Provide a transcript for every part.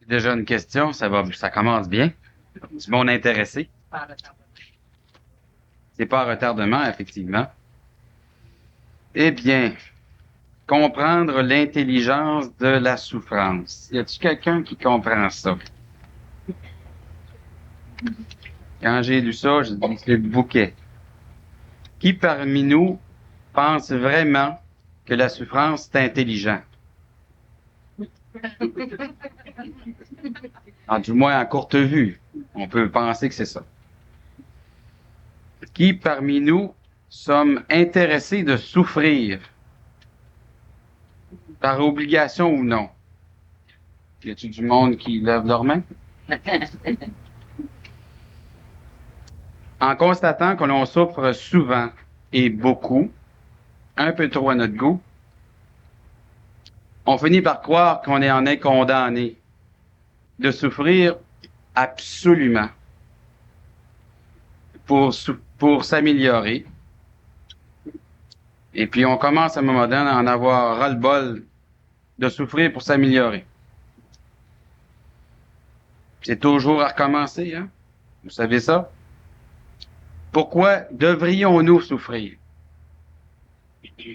Déjà une question, ça commence bien. Du monde intéressé. C'est pas un retardement, effectivement. Eh bien, comprendre l'intelligence de la souffrance. Y a-t-il quelqu'un qui comprend ça? Quand j'ai lu ça, j'ai dit c'est le bouquet. Qui parmi nous pense vraiment que la souffrance est intelligent? Du moins, à courte vue, on peut penser que c'est ça. Qui parmi nous sommes intéressés de souffrir, par obligation ou non? Y a-t-il du monde qui lève leur main? En constatant que l'on souffre souvent et beaucoup, un peu trop à notre goût, on finit par croire qu'on en est condamné de souffrir absolument pour s'améliorer. Et puis on commence à un moment donné à en avoir ras-le-bol de souffrir pour s'améliorer. C'est toujours à recommencer, hein? Vous savez ça? Pourquoi devrions-nous souffrir?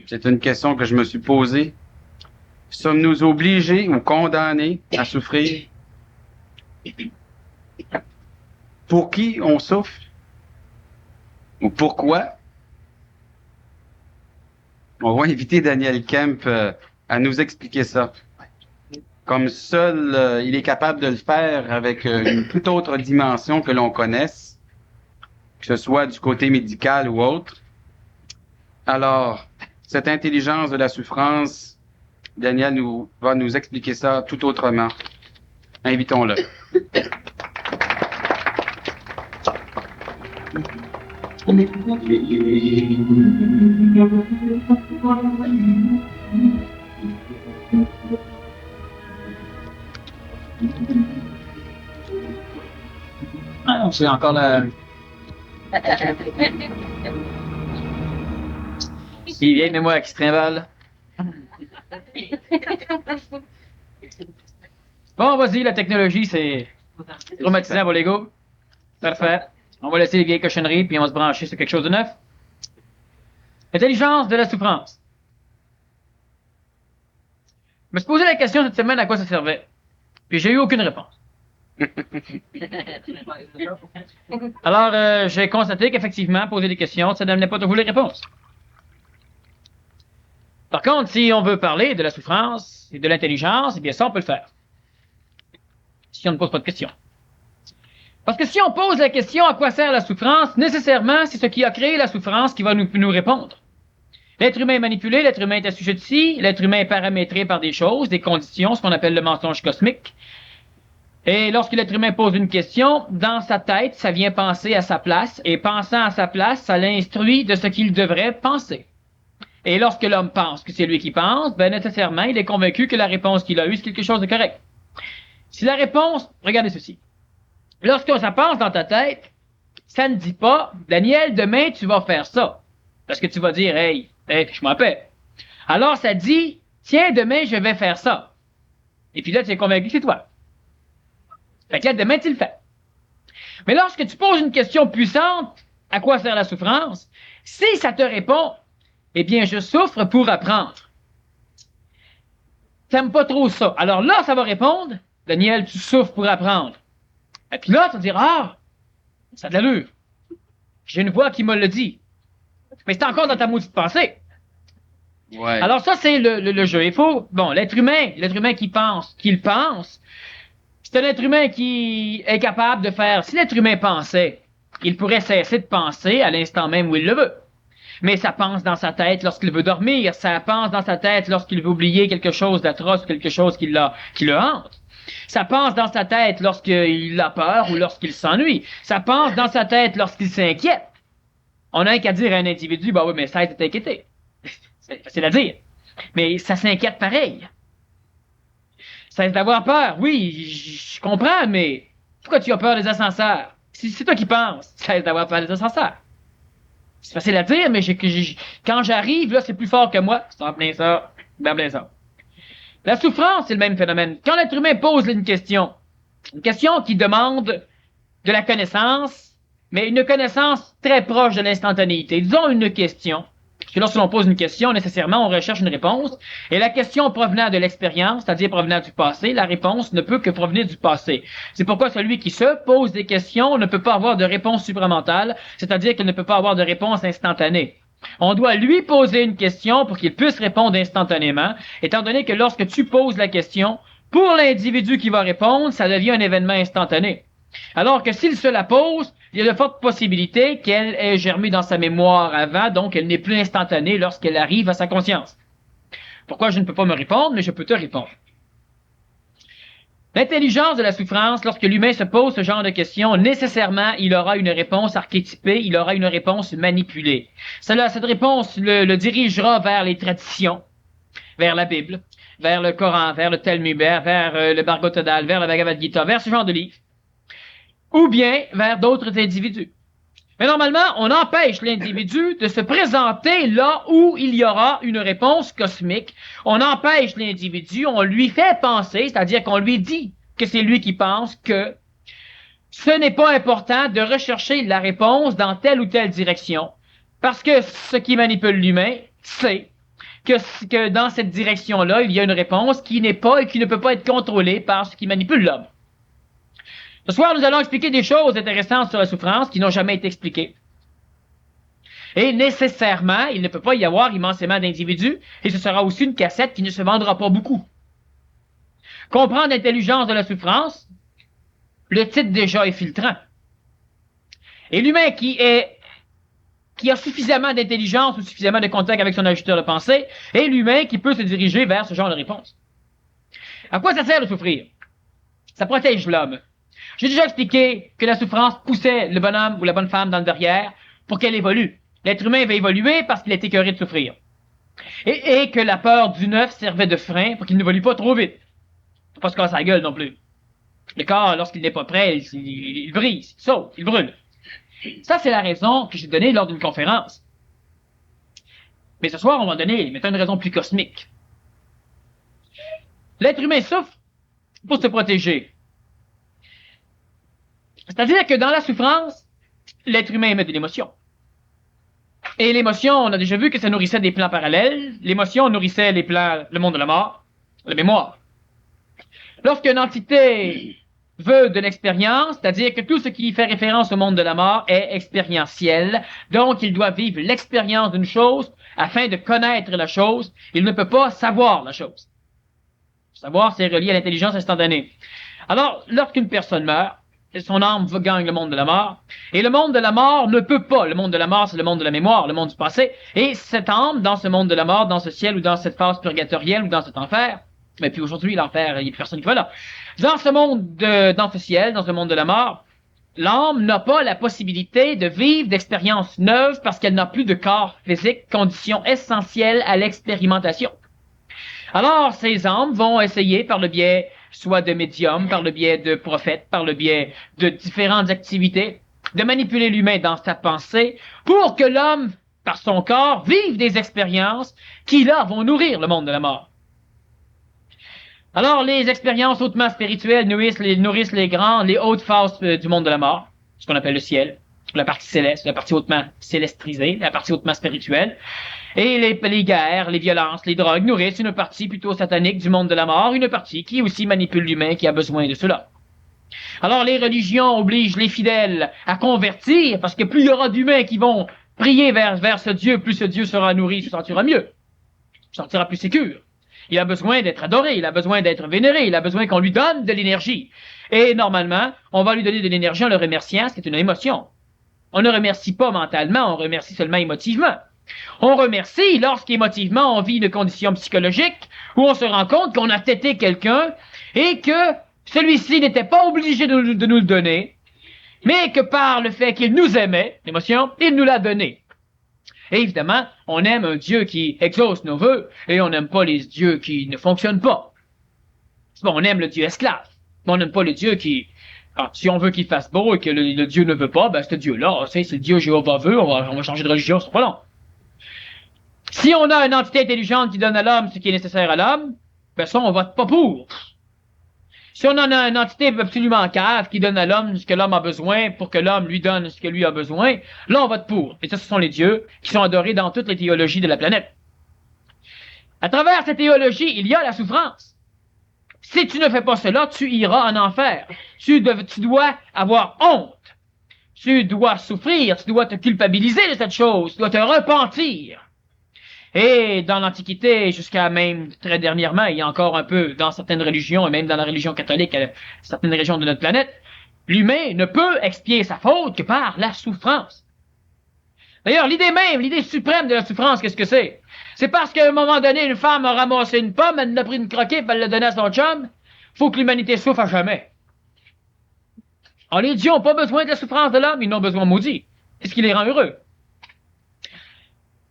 C'est une question que je me suis posée. Sommes-nous obligés ou condamnés à souffrir? Pour qui on souffre? Ou pourquoi? On va inviter Daniel Kemp à nous expliquer ça. Comme seul il est capable de le faire avec une toute autre dimension que l'on connaisse, que ce soit du côté médical ou autre. Alors, cette intelligence de la souffrance, Daniel va nous expliquer ça tout autrement. Invitons-le. Ah, c'est encore la... Si vieille mémoire qui se trimballe. Bon, vas-y, la technologie, c'est traumatisant pour l'ego. Parfait. On va laisser les vieilles cochonneries, puis on va se brancher sur quelque chose de neuf. L'intelligence de la souffrance. Je me suis posé la question cette semaine à quoi ça servait. Puis j'ai eu aucune réponse. Alors, j'ai constaté qu'effectivement, poser des questions, ça n'amenait pas toujours les réponses. Par contre, si on veut parler de la souffrance et de l'intelligence, eh bien ça, on peut le faire. Si on ne pose pas de questions. Parce que si on pose la question à quoi sert la souffrance, nécessairement, c'est ce qui a créé la souffrance qui va nous répondre. L'être humain est manipulé, l'être humain est assujetti, l'être humain est paramétré par des choses, des conditions, ce qu'on appelle le mensonge cosmique. Et lorsque l'être humain pose une question, dans sa tête, ça vient penser à sa place, et pensant à sa place, ça l'instruit de ce qu'il devrait penser. Et lorsque l'homme pense que c'est lui qui pense, ben nécessairement, il est convaincu que la réponse qu'il a eue, c'est quelque chose de correct. Si la réponse, regardez ceci. Lorsque ça pense dans ta tête, ça ne dit pas, Daniel, demain, tu vas faire ça. Parce que tu vas dire, hey, fiche-moi paix. Alors, ça dit, tiens, demain, je vais faire ça. Et puis là, tu es convaincu que c'est toi. Fait que là, demain, tu le fais. Mais lorsque tu poses une question puissante, à quoi sert la souffrance? Si ça te répond, eh bien, je souffre pour apprendre. T'aimes pas trop ça. Alors là, ça va répondre, Daniel, tu souffres pour apprendre. Et puis là, tu vas dire, ah, ça a de l'allure. J'ai une voix qui me le dit. Mais c'est encore dans ta maudite pensée. Ouais. Alors ça, c'est le jeu. Il faut, bon, l'être humain qui pense, qu'il pense, c'est un être humain qui est capable de faire, si l'être humain pensait, il pourrait cesser de penser à l'instant même où il le veut. Mais ça pense dans sa tête lorsqu'il veut dormir, ça pense dans sa tête lorsqu'il veut oublier quelque chose d'atroce, quelque chose qui le hante. Ça pense dans sa tête lorsqu'il a peur ou lorsqu'il s'ennuie. Ça pense dans sa tête lorsqu'il s'inquiète. On n'a qu'à dire à un individu, bah oui, mais cesse de t'inquiéter. C'est facile à dire. Mais ça s'inquiète pareil. Cesse d'avoir peur. Oui, je comprends, mais pourquoi tu as peur des ascenseurs? C'est toi qui penses. Cesse d'avoir peur des ascenseurs. C'est facile à dire, mais quand j'arrive, là, c'est plus fort que moi. C'est en plein ça. Ben plein ça. La souffrance, c'est le même phénomène. Quand l'être humain pose une question, Une question qui demande de la connaissance, mais une connaissance très proche de l'instantanéité. Disons une question. Parce que lorsque l'on pose une question, nécessairement, on recherche une réponse. Et la question provenant de l'expérience, c'est-à-dire provenant du passé, la réponse ne peut que provenir du passé. C'est pourquoi celui qui se pose des questions ne peut pas avoir de réponse supramentale, c'est-à-dire qu'il ne peut pas avoir de réponse instantanée. On doit lui poser une question pour qu'il puisse répondre instantanément, étant donné que lorsque tu poses la question, pour l'individu qui va répondre, ça devient un événement instantané. Alors que s'il se la pose, il y a de fortes possibilités qu'elle ait germé dans sa mémoire avant, donc elle n'est plus instantanée lorsqu'elle arrive à sa conscience. Pourquoi je ne peux pas me répondre, mais je peux te répondre. L'intelligence de la souffrance, lorsque l'humain se pose ce genre de questions, nécessairement, il aura une réponse archétypée, il aura une réponse manipulée. Cette réponse le dirigera vers les traditions, vers la Bible, vers le Coran, vers le Talmud, vers le Bhagavad, vers le Bhagavad Gita, vers ce genre de livres, ou bien vers d'autres individus. Mais normalement, on empêche l'individu de se présenter là où il y aura une réponse cosmique. On empêche l'individu, on lui fait penser, c'est-à-dire qu'on lui dit que c'est lui qui pense que ce n'est pas important de rechercher la réponse dans telle ou telle direction. Parce que ce qui manipule l'humain, c'est que dans cette direction-là, il y a une réponse qui n'est pas et qui ne peut pas être contrôlée par ce qui manipule l'homme. Ce soir, nous allons expliquer des choses intéressantes sur la souffrance qui n'ont jamais été expliquées. Et nécessairement, il ne peut pas y avoir immensément d'individus, et ce sera aussi une cassette qui ne se vendra pas beaucoup. Comprendre l'intelligence de la souffrance, le titre déjà est filtrant. Et l'humain qui a suffisamment d'intelligence ou suffisamment de contact avec son ajusteur de pensée, est l'humain qui peut se diriger vers ce genre de réponse. À quoi ça sert de souffrir? Ça protège l'homme. J'ai déjà expliqué que la souffrance poussait le bonhomme ou la bonne femme dans le derrière pour qu'elle évolue. L'être humain va évoluer parce qu'il est écœuré de souffrir. Et que la peur du neuf servait de frein pour qu'il n'évolue pas trop vite. Faut pas se casser la gueule non plus. Le corps, lorsqu'il n'est pas prêt, il brise, il saute, il brûle. Ça, c'est la raison que j'ai donnée lors d'une conférence. Mais ce soir, on va donner une raison plus cosmique. L'être humain souffre pour se protéger. C'est-à-dire que dans la souffrance, l'être humain émet de l'émotion. Et l'émotion, on a déjà vu que ça nourrissait des plans parallèles. L'émotion nourrissait le monde de la mort, la mémoire. Lorsqu'une entité veut de l'expérience, c'est-à-dire que tout ce qui fait référence au monde de la mort est expérientiel, donc il doit vivre l'expérience d'une chose afin de connaître la chose. Il ne peut pas savoir la chose. Savoir, c'est relié à l'intelligence instantanée. Alors, lorsqu'une personne meurt, son âme gagne le monde de la mort, et le monde de la mort ne peut pas. Le monde de la mort, c'est le monde de la mémoire, le monde du passé, et cette âme, dans ce monde de la mort, dans ce ciel, ou dans cette phase purgatorielle, ou dans cet enfer, mais puis aujourd'hui, l'enfer, il n'y a plus personne qui va là. Dans ce ciel, dans ce monde de la mort, l'âme n'a pas la possibilité de vivre d'expériences neuves parce qu'elle n'a plus de corps physique, condition essentielle à l'expérimentation. Alors, ces âmes vont essayer par le biais soit de médiums, par le biais de prophètes, par le biais de différentes activités, de manipuler l'humain dans sa pensée pour que l'homme, par son corps, vive des expériences qui, là, vont nourrir le monde de la mort. Alors, les expériences hautement spirituelles nourrissent les grands, les hautes phases du monde de la mort, ce qu'on appelle le ciel, la partie céleste, la partie hautement célestrisée, la partie hautement spirituelle. Et les guerres, les violences, les drogues nourrissent une partie plutôt satanique du monde de la mort, une partie qui aussi manipule l'humain qui a besoin de cela. Alors les religions obligent les fidèles à convertir, parce que plus il y aura d'humains qui vont prier vers ce Dieu, plus ce Dieu sera nourri, se sentira mieux, se sentira plus sécure. Il a besoin d'être adoré, il a besoin d'être vénéré, il a besoin qu'on lui donne de l'énergie. Et normalement, on va lui donner de l'énergie en le remerciant, ce qui est une émotion. On ne remercie pas mentalement, on remercie seulement émotivement. On remercie lorsqu'émotivement on vit une condition psychologique où on se rend compte qu'on a tété quelqu'un et que celui-ci n'était pas obligé de nous le donner, mais que par le fait qu'il nous aimait, l'émotion, il nous l'a donné. Et évidemment, on aime un Dieu qui exauce nos vœux et on n'aime pas les dieux qui ne fonctionnent pas. Bon, on aime le Dieu esclave, mais on n'aime pas les dieux qui... Alors, si on veut qu'il fasse beau et que le Dieu ne veut pas, ben ce Dieu-là, si le Dieu Jéhovah veut, on va changer de religion, c'est pas long. Si on a une entité intelligente qui donne à l'homme ce qui est nécessaire à l'homme, ben ça, on vote pas pour. Si on en a une entité absolument cave qui donne à l'homme ce que l'homme a besoin pour que l'homme lui donne ce que lui a besoin, là on vote pour. Et ça, ce sont les dieux qui sont adorés dans toutes les théologies de la planète. À travers cette théologie, il y a la souffrance. Si tu ne fais pas cela, tu iras en enfer. Tu dois avoir honte. Tu dois souffrir, tu dois te culpabiliser de cette chose, tu dois te repentir. Et dans l'Antiquité, jusqu'à même très dernièrement, il y a encore un peu dans certaines religions, et même dans la religion catholique, certaines régions de notre planète, l'humain ne peut expier sa faute que par la souffrance. D'ailleurs, l'idée suprême de la souffrance, qu'est-ce que c'est? C'est parce qu'à un moment donné, une femme a ramassé une pomme, elle en a pris une croquée, puis elle l'a donnée à son chum. Faut que l'humanité souffre à jamais. Alors, les dieux n'ont pas besoin de la souffrance de l'homme, ils n'ont besoin maudit. C'est ce qui les rend heureux.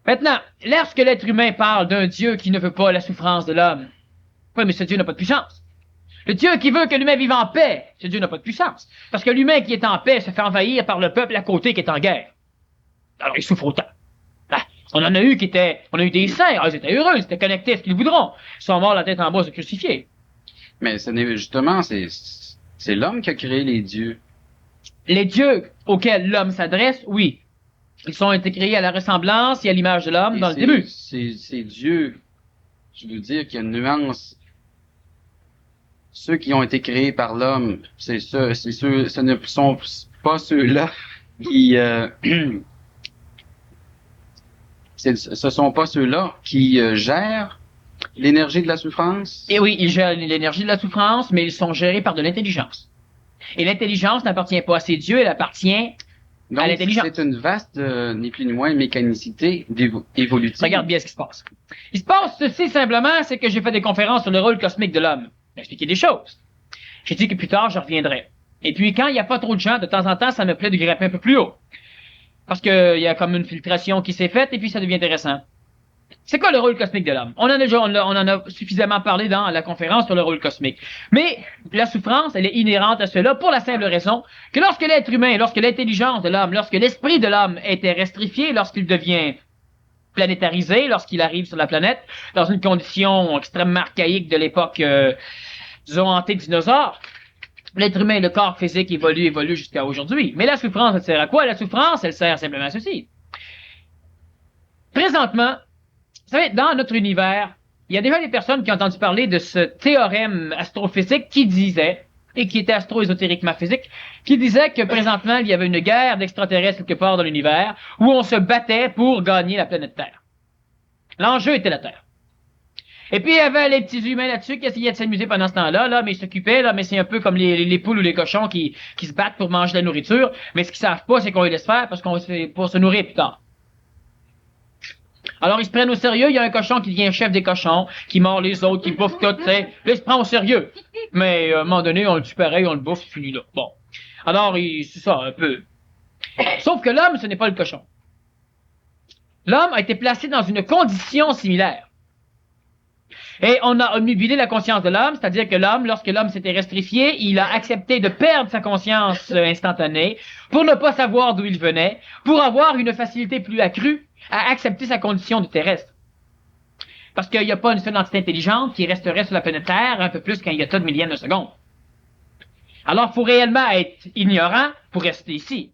Maintenant, lorsque l'être humain parle d'un Dieu qui ne veut pas la souffrance de l'homme, oui, mais ce Dieu n'a pas de puissance. Le Dieu qui veut que l'humain vive en paix, ce Dieu n'a pas de puissance. Parce que l'humain qui est en paix se fait envahir par le peuple à côté qui est en guerre. Alors, il souffre autant. Ah, on en a eu on a eu des saints, ils étaient heureux, ils étaient connectés à ce qu'ils voudront. Ils sont morts la tête en bas, se crucifier. Mais justement, c'est l'homme qui a créé les dieux. Les dieux auxquels l'homme s'adresse, oui. Ils ont été créés à la ressemblance et à l'image de l'homme dans le début. C'est Dieu. Je veux dire qu'il y a une nuance. Ceux qui ont été créés par l'homme, ce ne sont pas ceux-là qui, ce sont pas ceux-là qui gèrent l'énergie de la souffrance. Et oui, ils gèrent l'énergie de la souffrance, mais ils sont gérés par de l'intelligence. Et l'intelligence n'appartient pas à ces dieux, elle appartient à l'intelligence. C'est une vaste, ni plus ni moins, mécanicité évolutive. Regarde bien ce qui se passe. Il se passe ceci simplement, c'est que j'ai fait des conférences sur le rôle cosmique de l'homme. J'ai expliqué des choses. J'ai dit que plus tard, je reviendrai. Et puis, quand il n'y a pas trop de gens, de temps en temps, ça me plaît de grimper un peu plus haut. Parce qu'il y a comme une filtration qui s'est faite, et puis ça devient intéressant. C'est quoi le rôle cosmique de l'homme? On en a suffisamment parlé dans la conférence sur le rôle cosmique. Mais la souffrance, elle est inhérente à cela pour la simple raison que lorsque l'être humain, lorsque l'intelligence de l'homme, lorsque l'esprit de l'homme était restrifié, lorsqu'il devient planétarisé, lorsqu'il arrive sur la planète, dans une condition extrêmement archaïque de l'époque, disons, anté-dinosaure, l'être humain, le corps physique évolue jusqu'à aujourd'hui. Mais la souffrance, elle sert à quoi? La souffrance, elle sert simplement à ceci. Présentement, vous savez, dans notre univers, il y a déjà des personnes qui ont entendu parler de ce théorème astrophysique qui disait, et qui était astro-ésotériquement physique, qui disait que présentement, il y avait une guerre d'extraterrestres quelque part dans l'univers où on se battait pour gagner la planète Terre. L'enjeu était la Terre. Et puis, il y avait les petits humains là-dessus qui essayaient de s'amuser pendant ce temps-là, là, mais ils s'occupaient, là, mais c'est un peu comme les poules ou les cochons qui se battent pour manger de la nourriture, mais ce qu'ils savent pas, c'est qu'on les laisse faire parce qu'on fait pour se nourrir plus tard. Alors, ils se prennent au sérieux, il y a un cochon qui devient chef des cochons, qui mord les autres, qui bouffe tout, tu sais. Là, il se prend au sérieux. Mais, à un moment donné, on le tue pareil, on le bouffe, c'est fini là. Bon. Alors, c'est ça, un peu. Sauf que l'homme, ce n'est pas le cochon. L'homme a été placé dans une condition similaire. Et on a omnubilé la conscience de l'homme, c'est-à-dire que l'homme, lorsque l'homme s'était restrifié, il a accepté de perdre sa conscience instantanée pour ne pas savoir d'où il venait, pour avoir une facilité plus accrue à accepter sa condition de terrestre. Parce qu'il n'y a pas une seule entité intelligente qui resterait sur la planète Terre un peu plus qu'un iota de millième de seconde. Alors, il faut réellement être ignorant pour rester ici.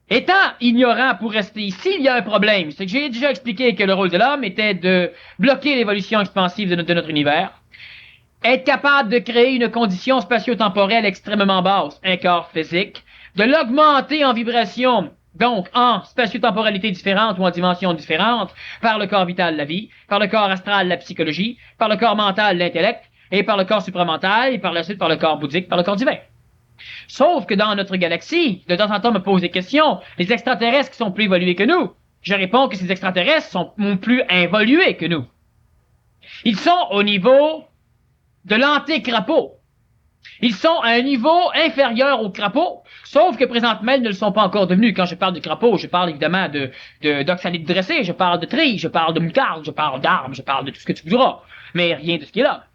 Étant ignorant pour rester ici, il y a un problème. C'est que j'ai déjà expliqué que le rôle de l'homme était de bloquer l'évolution expansive de notre univers, être capable de créer une condition spatio-temporelle extrêmement basse, un corps physique, de l'augmenter en vibration, donc en spatio-temporalité différente ou en dimension différente, par le corps vital, la vie, par le corps astral, la psychologie, par le corps mental, l'intellect, et par le corps supramental, et par la suite par le corps bouddhique, par le corps divin. Sauf que dans notre galaxie, de temps en temps, on me pose des questions. Les extraterrestres qui sont plus évolués que nous. Je réponds que ces extraterrestres sont plus évolués que nous. Ils sont au niveau de l'anté-crapaud. Ils sont à un niveau inférieur au crapaud, sauf que présentement, ils ne le sont pas encore devenus. Quand je parle de crapaud, je parle évidemment d'oxalide dressé, je parle de tri, je parle de moutarde, je parle d'arbres, je parle de tout ce que tu voudras. Mais rien de ce qui est là.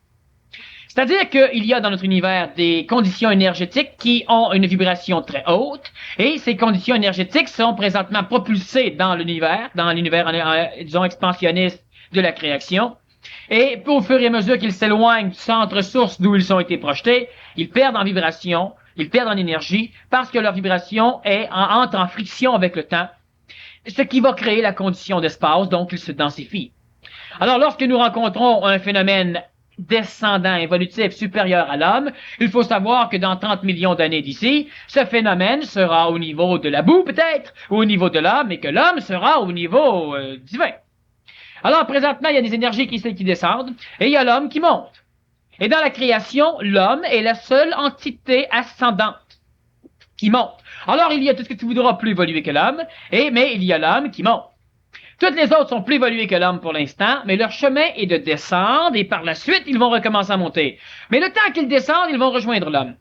C'est-à-dire qu'il y a dans notre univers des conditions énergétiques qui ont une vibration très haute, et ces conditions énergétiques sont présentement propulsées dans l'univers, disons, expansionniste de la création, Et au fur et à mesure qu'ils s'éloignent du centre source d'où ils ont été projetés, ils perdent en vibration, ils perdent en énergie, parce que leur vibration entre en friction avec le temps, ce qui va créer la condition d'espace, donc ils se densifient. Alors, lorsque nous rencontrons un phénomène descendant, évolutif, supérieur à l'homme, il faut savoir que dans 30 millions d'années d'ici, ce phénomène sera au niveau de la boue peut-être, ou au niveau de l'homme, et que l'homme sera au niveau divin. Alors, présentement, il y a des énergies qui descendent, et il y a l'homme qui monte. Et dans la création, l'homme est la seule entité ascendante qui monte. Alors, il y a tout ce que tu voudras plus évoluer que l'homme, mais il y a l'homme qui monte. Toutes les autres sont plus évoluées que l'homme pour l'instant, mais leur chemin est de descendre et par la suite, ils vont recommencer à monter. Mais le temps qu'ils descendent, ils vont rejoindre l'homme.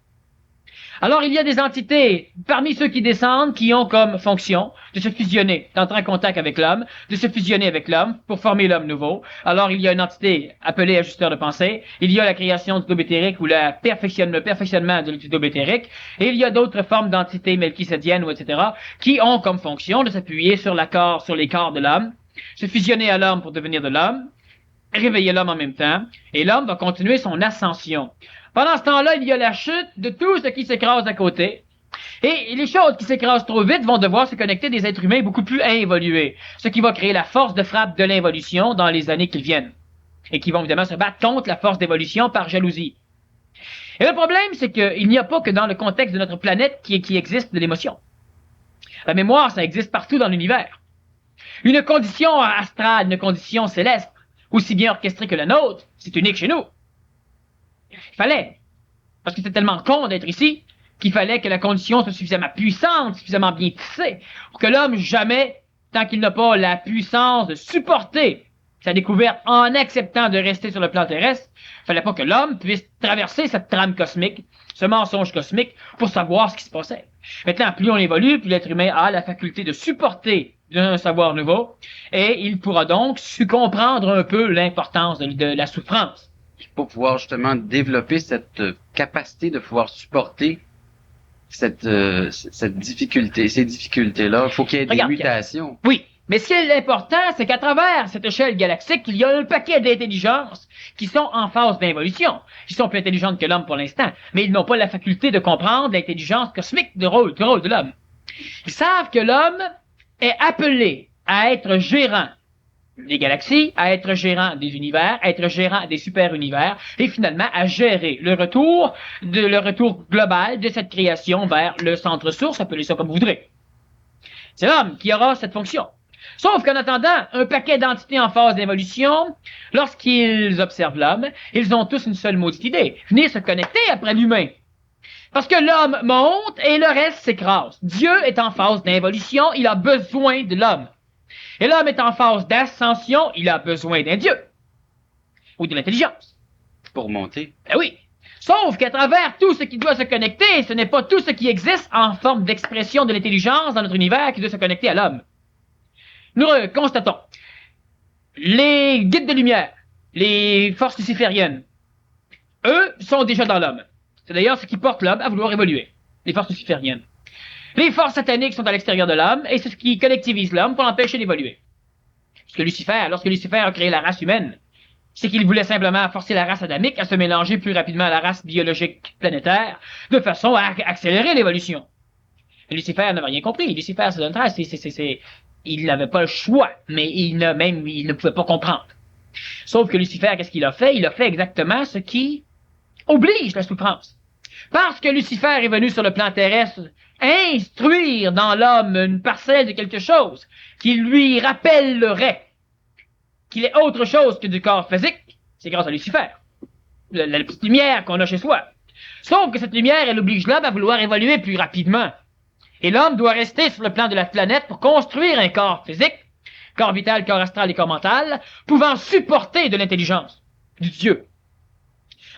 Alors, il y a des entités, parmi ceux qui descendent, qui ont comme fonction de se fusionner, d'entrer en contact avec l'homme, de se fusionner avec l'homme pour former l'homme nouveau. Alors, il y a une entité appelée ajusteur de pensée, il y a la création du globe éthérique ou le perfectionnement du globe éthérique, et il y a d'autres formes d'entités melchisédiennes ou etc., qui ont comme fonction de s'appuyer sur les corps de l'homme, se fusionner à l'homme pour devenir de l'homme, réveiller l'homme en même temps, et l'homme va continuer son ascension. Pendant ce temps-là, il y a la chute de tout ce qui s'écrase à côté. Et les choses qui s'écrasent trop vite vont devoir se connecter à des êtres humains beaucoup plus involués, ce qui va créer la force de frappe de l'involution dans les années qui viennent. Et qui vont évidemment se battre contre la force d'évolution par jalousie. Et le problème, c'est qu'il n'y a pas que dans le contexte de notre planète qui existe de l'émotion. La mémoire, ça existe partout dans l'univers. Une condition astrale, une condition céleste, aussi bien orchestrée que la nôtre, c'est unique chez nous. Il fallait, parce que c'est tellement con d'être ici, qu'il fallait que la condition soit suffisamment puissante, suffisamment bien tissée, pour que l'homme jamais, tant qu'il n'a pas la puissance de supporter sa découverte en acceptant de rester sur le plan terrestre, il fallait pas que l'homme puisse traverser cette trame cosmique, ce mensonge cosmique, pour savoir ce qui se passait. Maintenant, plus on évolue, plus l'être humain a la faculté de supporter un savoir nouveau, et il pourra donc su comprendre un peu l'importance de la souffrance. Pour pouvoir justement développer cette capacité de pouvoir supporter cette difficulté, ces difficultés-là, il faut qu'il y ait des mutations. Oui, mais ce qui est important, c'est qu'à travers cette échelle galactique, il y a un paquet d'intelligences qui sont en phase d'involution. Ils sont plus intelligentes que l'homme pour l'instant, mais ils n'ont pas la faculté de comprendre l'intelligence cosmique du rôle de l'homme. Ils savent que l'homme est appelé à être gérant des galaxies, à être gérant des univers, à être gérant des super-univers, et finalement à gérer le retour global de cette création vers le centre source, appelez ça comme vous voudrez. C'est l'homme qui aura cette fonction. Sauf qu'en attendant, un paquet d'entités en phase d'évolution, lorsqu'ils observent l'homme, ils ont tous une seule maudite idée, venir se connecter après l'humain. Parce que l'homme monte et le reste s'écrase. Dieu est en phase d'involution, il a besoin de l'homme. Et l'homme est en phase d'ascension, il a besoin d'un Dieu. Ou de l'intelligence. Pour monter. Ben oui. Sauf qu'à travers tout ce qui doit se connecter, ce n'est pas tout ce qui existe en forme d'expression de l'intelligence dans notre univers qui doit se connecter à l'homme. Nous constatons. Les guides de lumière, les forces lucifériennes, eux sont déjà dans l'homme. C'est d'ailleurs ce qui porte l'homme à vouloir évoluer. Les forces lucifériennes. Les forces sataniques sont à l'extérieur de l'homme, et c'est ce qui collectivise l'homme pour l'empêcher d'évoluer. Lorsque Lucifer a créé la race humaine, c'est qu'il voulait simplement forcer la race adamique à se mélanger plus rapidement à la race biologique planétaire, de façon à accélérer l'évolution. Lucifer n'avait rien compris. Lucifer, il n'avait pas le choix, mais il ne pouvait pas comprendre. Sauf que Lucifer, qu'est-ce qu'il a fait? Il a fait exactement ce qui oblige la souffrance. Parce que Lucifer est venu sur le plan terrestre instruire dans l'homme une parcelle de quelque chose qui lui rappellerait qu'il est autre chose que du corps physique, c'est grâce à Lucifer. La petite lumière qu'on a chez soi. Sauf que cette lumière, elle oblige l'homme à vouloir évoluer plus rapidement. Et l'homme doit rester sur le plan de la planète pour construire un corps physique, corps vital, corps astral et corps mental, pouvant supporter de l'intelligence, du Dieu.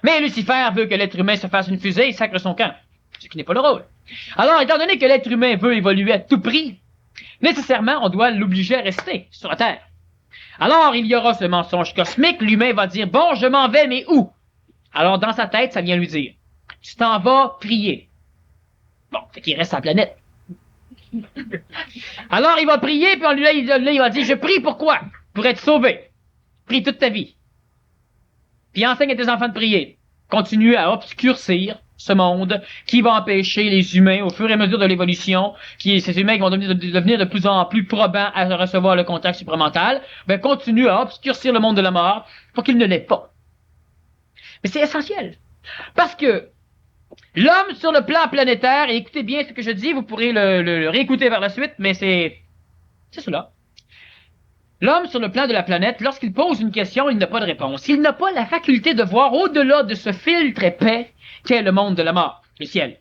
Mais Lucifer veut que l'être humain se fasse une fusée et sacre son camp, ce qui n'est pas le rôle. Alors, étant donné que l'être humain veut évoluer à tout prix, nécessairement, on doit l'obliger à rester sur la Terre. Alors, il y aura ce mensonge cosmique, l'humain va dire « Bon, je m'en vais, mais où? » Alors, dans sa tête, ça vient lui dire « Tu t'en vas prier. » Bon, fait qu'il reste sur la planète. Alors, il va prier, puis il va dire « Je prie pourquoi? Pour être sauvé. Prie toute ta vie. puis enseigne à tes enfants de prier. Continue à obscurcir ce monde qui va empêcher les humains, au fur et à mesure de l'évolution, ces humains qui vont devenir de plus en plus probants à recevoir le contact supramental, ben continue à obscurcir le monde de la mort pour qu'il ne l'ait pas. Mais c'est essentiel. Parce que l'homme sur le plan planétaire, et écoutez bien ce que je dis, vous pourrez le réécouter vers la suite, mais c'est cela. L'homme sur le plan de la planète, lorsqu'il pose une question, il n'a pas de réponse. Il n'a pas la faculté de voir au-delà de ce filtre épais qu'est le monde de la mort, le ciel.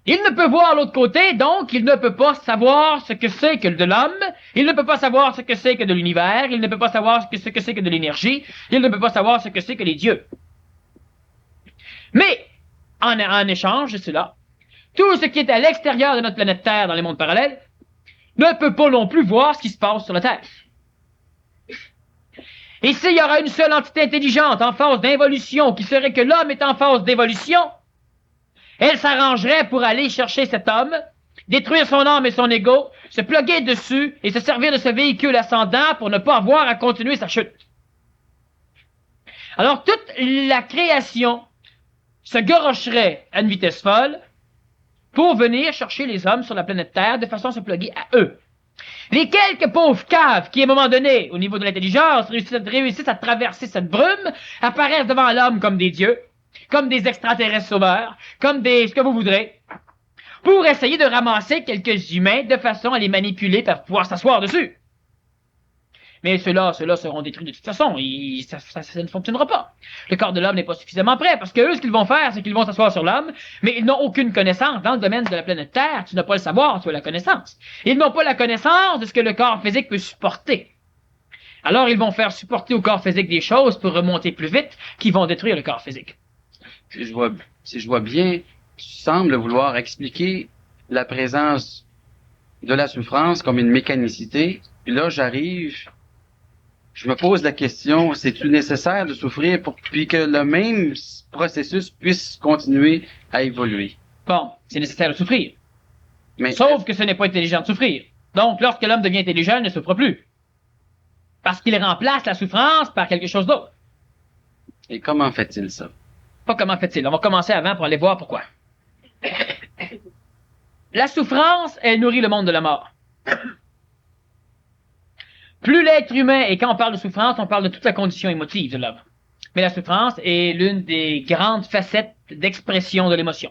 Il ne peut voir l'autre côté, donc il ne peut pas savoir ce que c'est que de l'homme, il ne peut pas savoir ce que c'est que de l'univers, il ne peut pas savoir ce que c'est que de l'énergie, il ne peut pas savoir ce que c'est que les dieux. Mais, en échange de cela, tout ce qui est à l'extérieur de notre planète Terre dans les mondes parallèles ne peut pas non plus voir ce qui se passe sur la Terre. Et s'il y aura une seule entité intelligente en phase d'involution qui serait que l'homme est en phase d'évolution, elle s'arrangerait pour aller chercher cet homme, détruire son âme et son ego, se plugger dessus et se servir de ce véhicule ascendant pour ne pas avoir à continuer sa chute. Alors toute la création se gorocherait à une vitesse folle pour venir chercher les hommes sur la planète Terre de façon à se plugger à eux. Les quelques pauvres caves qui, à un moment donné, au niveau de l'intelligence, réussissent à traverser cette brume, apparaissent devant l'homme comme des dieux, comme des extraterrestres sauveurs, comme ce que vous voudrez, pour essayer de ramasser quelques humains de façon à les manipuler pour pouvoir s'asseoir dessus. Mais ceux-là seront détruits de toute façon, ça ne fonctionnera pas. Le corps de l'homme n'est pas suffisamment prêt, parce que eux, ce qu'ils vont faire, c'est qu'ils vont s'asseoir sur l'homme, mais ils n'ont aucune connaissance. Dans le domaine de la planète Terre, tu n'as pas le savoir, tu as la connaissance. Ils n'ont pas la connaissance de ce que le corps physique peut supporter. Alors, ils vont faire supporter au corps physique des choses pour remonter plus vite, qui vont détruire le corps physique. Si je vois bien, tu sembles vouloir expliquer la présence de la souffrance comme une mécanicité. Puis là, je me pose la question, c'est-tu nécessaire de souffrir pour puis que le même processus puisse continuer à évoluer? Bon, c'est nécessaire de souffrir. Mais Sauf que ce n'est pas intelligent de souffrir. Donc, lorsque l'homme devient intelligent, il ne souffre plus. Parce qu'il remplace la souffrance par quelque chose d'autre. Et comment fait-il ça? Pas comment fait-il. On va commencer avant pour aller voir pourquoi. La souffrance, elle nourrit le monde de la mort. Plus l'être humain, et quand on parle de souffrance, on parle de toute la condition émotive de l'homme. Mais la souffrance est l'une des grandes facettes d'expression de l'émotion.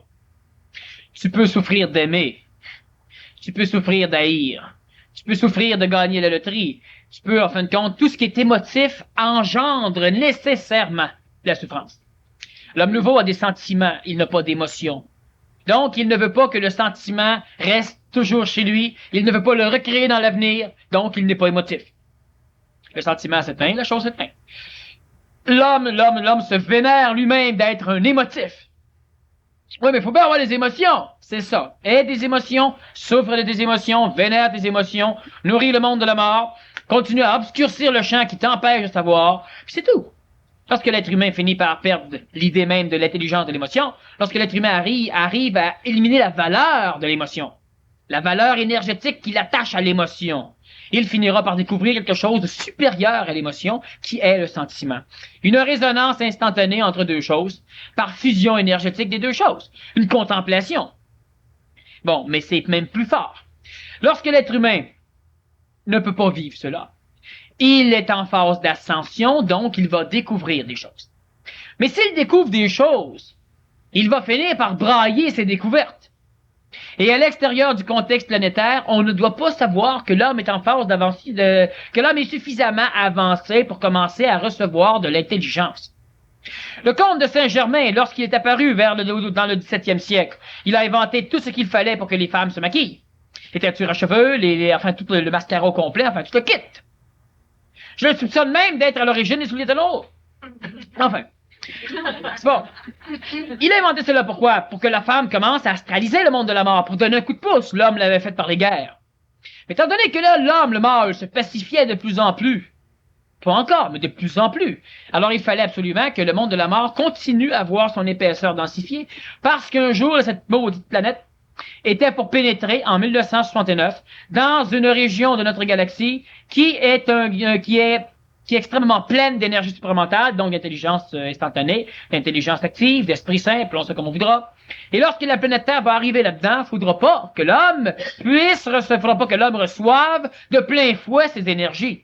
Tu peux souffrir d'aimer. Tu peux souffrir d'haïr. Tu peux souffrir de gagner la loterie. Tu peux, en fin de compte, tout ce qui est émotif engendre nécessairement la souffrance. L'homme nouveau a des sentiments, il n'a pas d'émotion. Donc, il ne veut pas que le sentiment reste toujours chez lui, il ne veut pas le recréer dans l'avenir, donc il n'est pas émotif. Le sentiment s'éteint, la chose s'éteint. L'homme se vénère lui-même d'être un émotif. Oui, mais il faut bien avoir des émotions. C'est ça. Aie des émotions, souffre de tes émotions, vénère tes émotions, nourrit le monde de la mort, continue à obscurcir le champ qui t'empêche de savoir, puis c'est tout. Lorsque l'être humain finit par perdre l'idée même de l'intelligence de l'émotion, lorsque l'être humain arrive à éliminer la valeur de l'émotion, la valeur énergétique qu'il attache à l'émotion, il finira par découvrir quelque chose de supérieur à l'émotion, qui est le sentiment. Une résonance instantanée entre deux choses, par fusion énergétique des deux choses. Une contemplation. Bon, mais c'est même plus fort. Lorsque l'être humain ne peut pas vivre cela, il est en phase d'ascension, donc il va découvrir des choses. Mais s'il découvre des choses, il va finir par brailler ses découvertes. Et à l'extérieur du contexte planétaire, on ne doit pas savoir que l'homme est en phase d'avancer, que l'homme est suffisamment avancé pour commencer à recevoir de l'intelligence. Le comte de Saint-Germain, lorsqu'il est apparu dans le XVIIe siècle, il a inventé tout ce qu'il fallait pour que les femmes se maquillent. Les teintures à cheveux, enfin tout le mascara au complet, enfin tout le kit. Je le soupçonne même d'être à l'origine des souliers de l'eau. Enfin. C'est bon. Il a inventé cela pourquoi? Pour que la femme commence à astraliser le monde de la mort, pour donner un coup de pouce. L'homme l'avait fait par les guerres. Mais étant donné que là, l'homme, le mâle, se pacifiait de plus en plus, pas encore, mais de plus en plus, alors il fallait absolument que le monde de la mort continue à voir son épaisseur densifiée, parce qu'un jour, cette maudite planète était pour pénétrer en 1969 dans une région de notre galaxie qui est qui est extrêmement pleine d'énergie supplémentaire, donc d'intelligence instantanée, d'intelligence active, d'esprit simple, on sait comme on voudra. Et lorsque la planète Terre va arriver là-dedans, il ne faudra pas que l'homme reçoive de plein fouet ces énergies.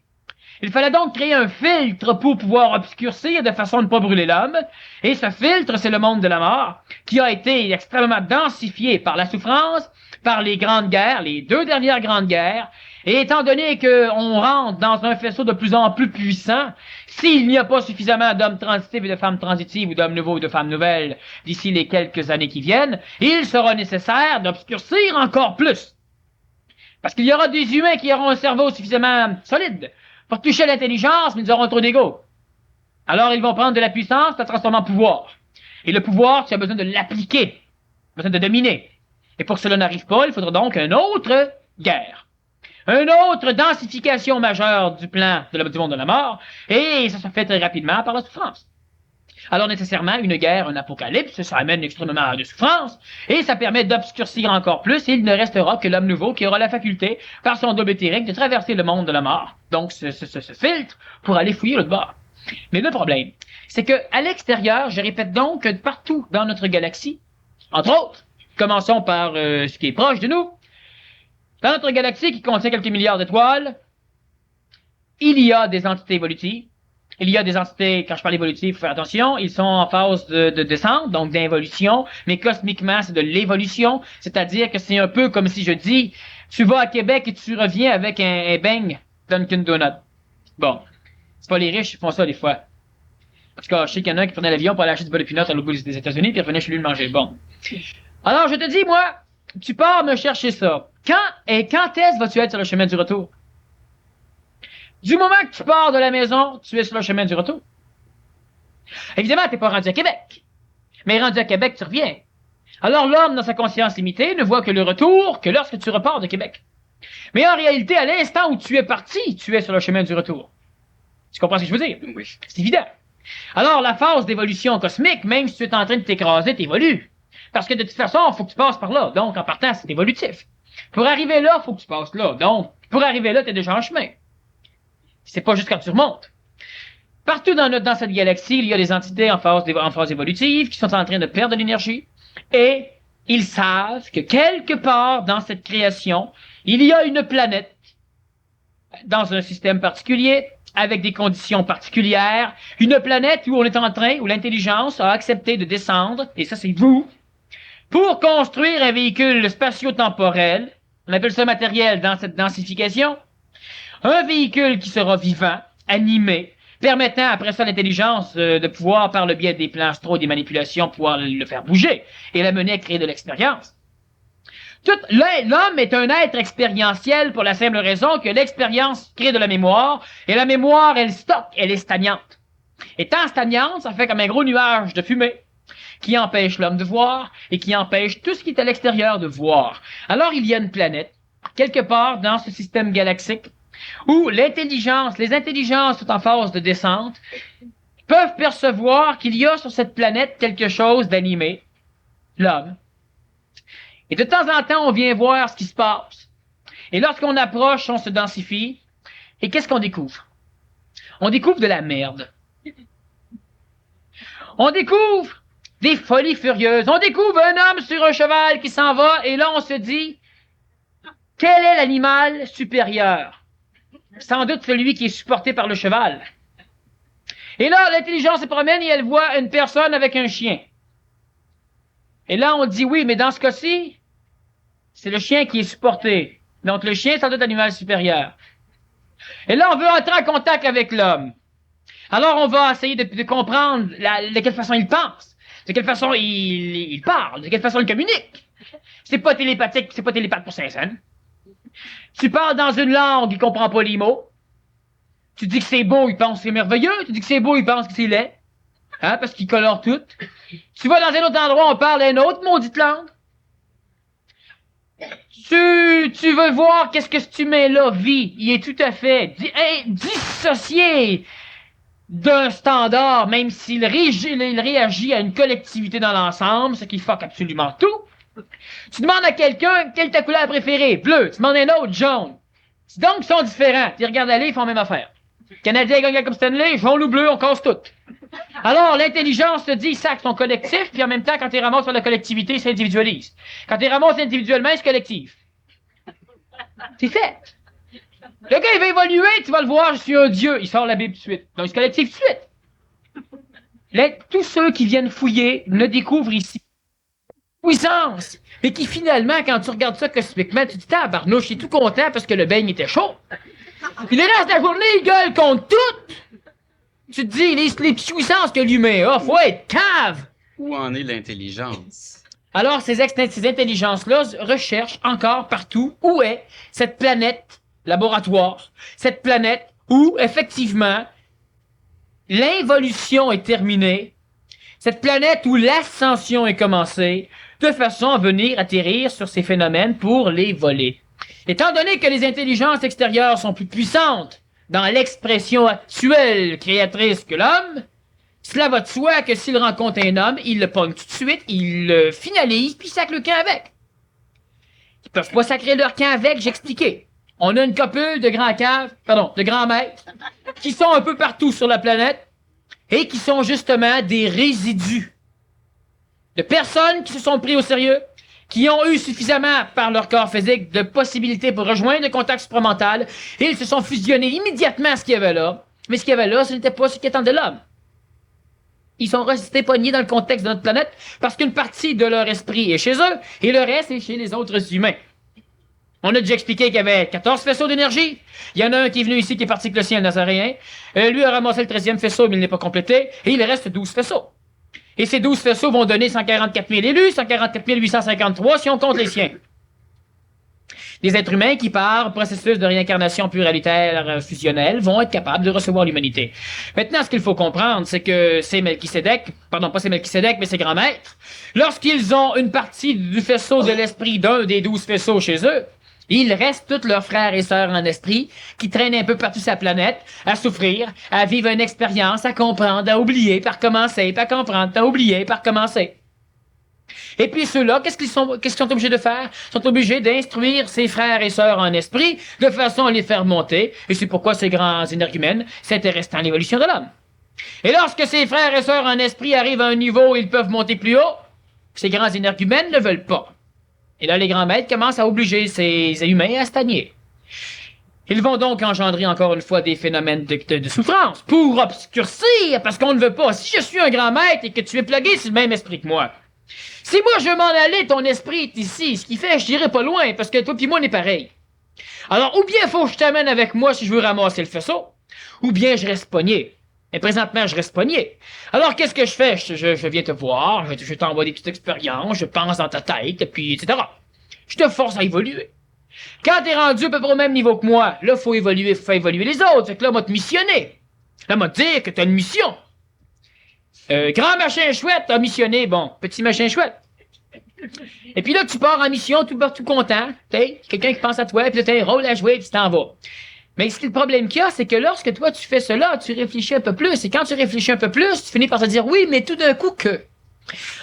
Il fallait donc créer un filtre pour pouvoir obscurcir de façon à ne pas brûler l'homme. Et ce filtre, c'est le monde de la mort, qui a été extrêmement densifié par la souffrance, par les grandes guerres, les 2 dernières grandes guerres. Et étant donné qu'on rentre dans un faisceau de plus en plus puissant, s'il n'y a pas suffisamment d'hommes transitifs et de femmes transitives ou d'hommes nouveaux et de femmes nouvelles d'ici les quelques années qui viennent, il sera nécessaire d'obscurcir encore plus. Parce qu'il y aura des humains qui auront un cerveau suffisamment solide pour toucher l'intelligence, mais ils auront trop d'ego. Alors ils vont prendre de la puissance, la transformer en pouvoir. Et le pouvoir, tu as besoin de l'appliquer, besoin de dominer. Et pour que cela n'arrive pas, il faudra donc une autre guerre. Une autre densification majeure du plan du monde de la mort, et ça se fait très rapidement par la souffrance. Alors nécessairement, une guerre, un apocalypse, ça amène extrêmement de souffrance, et ça permet d'obscurcir encore plus, et il ne restera que l'homme nouveau qui aura la faculté, par son double éthérique, de traverser le monde de la mort. Donc ce filtre pour aller fouiller l'autre bord. Mais le problème, c'est que à l'extérieur, je répète donc que partout dans notre galaxie, entre autres, commençons par ce qui est proche de nous, dans notre galaxie qui contient quelques milliards d'étoiles, il y a des entités évolutives. Il y a des entités, quand je parle évolutives, il faut faire attention, ils sont en phase de descente, donc d'involution, mais cosmiquement, c'est de l'évolution, c'est-à-dire que c'est un peu comme si je dis, tu vas à Québec et tu reviens avec un beigne Dunkin' Donut. Bon, c'est pas les riches qui font ça des fois. En tout cas, je sais qu'il y en a un qui prenait l'avion pour aller acheter du beurre de pinot à l'autre bout des États-Unis, puis il revenait chez lui le manger. Bon. Alors, je te dis, moi, tu pars me chercher ça. Quand est-ce vas-tu être sur le chemin du retour? Du moment que tu pars de la maison, tu es sur le chemin du retour. Évidemment, tu n'es pas rendu à Québec. Mais rendu à Québec, tu reviens. Alors l'homme, dans sa conscience limitée, ne voit que le retour que lorsque tu repars de Québec. Mais en réalité, à l'instant où tu es parti, tu es sur le chemin du retour. Tu comprends ce que je veux dire? Oui. C'est évident. Alors, la phase d'évolution cosmique, même si tu es en train de t'écraser, t'évolues. Parce que de toute façon, il faut que tu passes par là. Donc, en partant, c'est évolutif. Pour arriver là, il faut que tu passes là. Donc, pour arriver là, tu es déjà en chemin. C'est pas juste quand tu remontes. Partout dans cette galaxie, il y a des entités en phase évolutive qui sont en train de perdre de l'énergie. Et ils savent que quelque part dans cette création, il y a une planète dans un système particulier, avec des conditions particulières, une planète où on est en train, où l'intelligence a accepté de descendre, et ça c'est vous, pour construire un véhicule spatio-temporel, on appelle ça matériel dans cette densification, un véhicule qui sera vivant, animé, permettant après ça l'intelligence de pouvoir, par le biais des plans astraux et des manipulations, pouvoir le faire bouger et l'amener à créer de l'expérience. L'homme est un être expérientiel pour la simple raison que l'expérience crée de la mémoire, et la mémoire, elle stocke, elle est stagnante. Étant stagnante, ça fait comme un gros nuage de fumée qui empêche l'homme de voir et qui empêche tout ce qui est à l'extérieur de voir. Alors il y a une planète, quelque part dans ce système galaxique, où les intelligences sont en phase de descente, peuvent percevoir qu'il y a sur cette planète quelque chose d'animé, l'homme. Et de temps en temps, on vient voir ce qui se passe. Et lorsqu'on approche, on se densifie. Et qu'est-ce qu'on découvre? On découvre de la merde. On découvre des folies furieuses. On découvre un homme sur un cheval qui s'en va, et là, on se dit, quel est l'animal supérieur? Sans doute celui qui est supporté par le cheval. Et là, l'intelligence se promène et elle voit une personne avec un chien. Et là, on dit, oui, mais dans ce cas-ci, c'est le chien qui est supporté. Donc, le chien est sans doute l'animal supérieur. Et là, on veut entrer en contact avec l'homme. Alors, on va essayer de comprendre de quelle façon il pense, de quelle façon il parle, de quelle façon il communique. C'est pas télépathique, c'est pas télépathe pour Saint-Saëns. Tu parles dans une langue, il comprend pas les mots. Tu dis que c'est beau, il pense que c'est merveilleux. Tu dis que c'est beau, il pense que c'est laid. Hein, parce qu'il colore tout. Tu vas dans un autre endroit, on parle une autre maudite langue. Tu veux voir qu'est-ce que cet humain-là vit. Il est tout à fait dissocié d'un standard, même s'il réagit à une collectivité dans l'ensemble, ce qui fuck absolument tout. Tu demandes à quelqu'un quelle est ta couleur préférée, bleu. Tu demandes à un autre, jaune. Donc, ils sont différents. Tu regardes aller, ils font la même affaire. Canadien gagne comme Stanley, jaune ou bleu, on casse tout. Alors, l'intelligence te dit, sac son collectif, puis en même temps, quand tu ramasses sur la collectivité, il s'individualise. Quand tu ramasses individuellement, c'est collectif. C'est fait. Le gars, il va évoluer, tu vas le voir, je suis un dieu. Il sort la Bible tout de suite. Donc, c'est collectif tout de suite. Tous ceux qui viennent fouiller ne découvrent ici puissance. Mais qui finalement, quand tu regardes ça cosmiquement, tu te dis, tabarnouche, il est tout content parce que le beigne était chaud. Puis le reste de la journée, il gueule contre tout. Tu te dis, les puissances que l'humain a, faut être cave. Où en est l'intelligence? Alors, ces intelligences-là recherchent encore partout où est cette planète laboratoire, cette planète où, effectivement, l'involution est terminée, cette planète où l'ascension est commencée, de façon à venir atterrir sur ces phénomènes pour les voler. Étant donné que les intelligences extérieures sont plus puissantes dans l'expression actuelle créatrice que l'homme, cela va de soi que s'il rencontre un homme, il le pogne tout de suite, il le finalise, puis il sacre le camp avec. Ils peuvent pas sacrer leur camp avec, j'expliquais. On a une copule de de grands maîtres, qui sont un peu partout sur la planète, et qui sont justement des résidus de personnes qui se sont pris au sérieux, qui ont eu suffisamment, par leur corps physique, de possibilités pour rejoindre le contact supramental, et ils se sont fusionnés immédiatement à ce qu'il y avait là. Mais ce qu'il y avait là, ce n'était pas ce qu'attendait l'homme. Ils sont restés pognés dans le contexte de notre planète parce qu'une partie de leur esprit est chez eux et le reste est chez les autres humains. On a déjà expliqué qu'il y avait 14 faisceaux d'énergie. Il y en a un qui est venu ici qui est parti avec le sien, le Nazaréen. Lui a ramassé le 13e faisceau, mais il n'est pas complété. Et il reste 12 faisceaux. Et ces 12 faisceaux vont donner 144 000 élus, 144 853 si on compte les siens. Les êtres humains qui, par processus de réincarnation pluralitaire fusionnelle, vont être capables de recevoir l'humanité. Maintenant, ce qu'il faut comprendre, c'est que ces Melchisédek, pardon, pas ces Melchisédek, mais ces grands maîtres, lorsqu'ils ont une partie du faisceau de l'esprit d'un des 12 faisceaux chez eux, il reste tous leurs frères et sœurs en esprit qui traînent un peu partout sur la planète à souffrir, à vivre une expérience, à comprendre, à oublier, par commencer, à comprendre, à oublier, par commencer. Et puis ceux-là, qu'est-ce qu'ils sont obligés de faire? Ils sont obligés d'instruire ses frères et sœurs en esprit de façon à les faire monter. Et c'est pourquoi ces grands énergumènes s'intéressent à l'évolution de l'homme. Et lorsque ces frères et sœurs en esprit arrivent à un niveau où ils peuvent monter plus haut, ces grands énergumènes ne veulent pas. Et là, les grands maîtres commencent à obliger ces humains à stagner. Ils vont donc engendrer encore une fois des phénomènes de souffrance pour obscurcir, parce qu'on ne veut pas. Si je suis un grand maître et que tu es plugué sur le même esprit que moi, si moi je veux m'en aller, ton esprit est ici, ce qui fait je n'irai pas loin, parce que toi et moi on est pareil. Alors, ou bien faut que je t'amène avec moi si je veux ramasser le faisceau, ou bien je reste pogné. Et présentement, je reste pogné. Alors, qu'est-ce que je fais? Je viens te voir, je t'envoie des petites expériences, je pense dans ta tête, et puis, etc. Je te force à évoluer. Quand t'es rendu à peu près au même niveau que moi, là, faut évoluer, faut faire évoluer les autres. Fait que là, m'a te missionner. Là, m'a te dire que t'as une mission. Grand machin chouette, t'as missionné, bon, petit machin chouette. Et puis là, tu pars en mission, tout content, t'sais, quelqu'un qui pense à toi, puis là, t'as un rôle à jouer, puis tu t'en vas. Mais ce que le problème qu'il y a, c'est que lorsque toi, tu fais cela, tu réfléchis un peu plus, et quand tu réfléchis un peu plus, tu finis par te dire, oui, mais tout d'un coup que...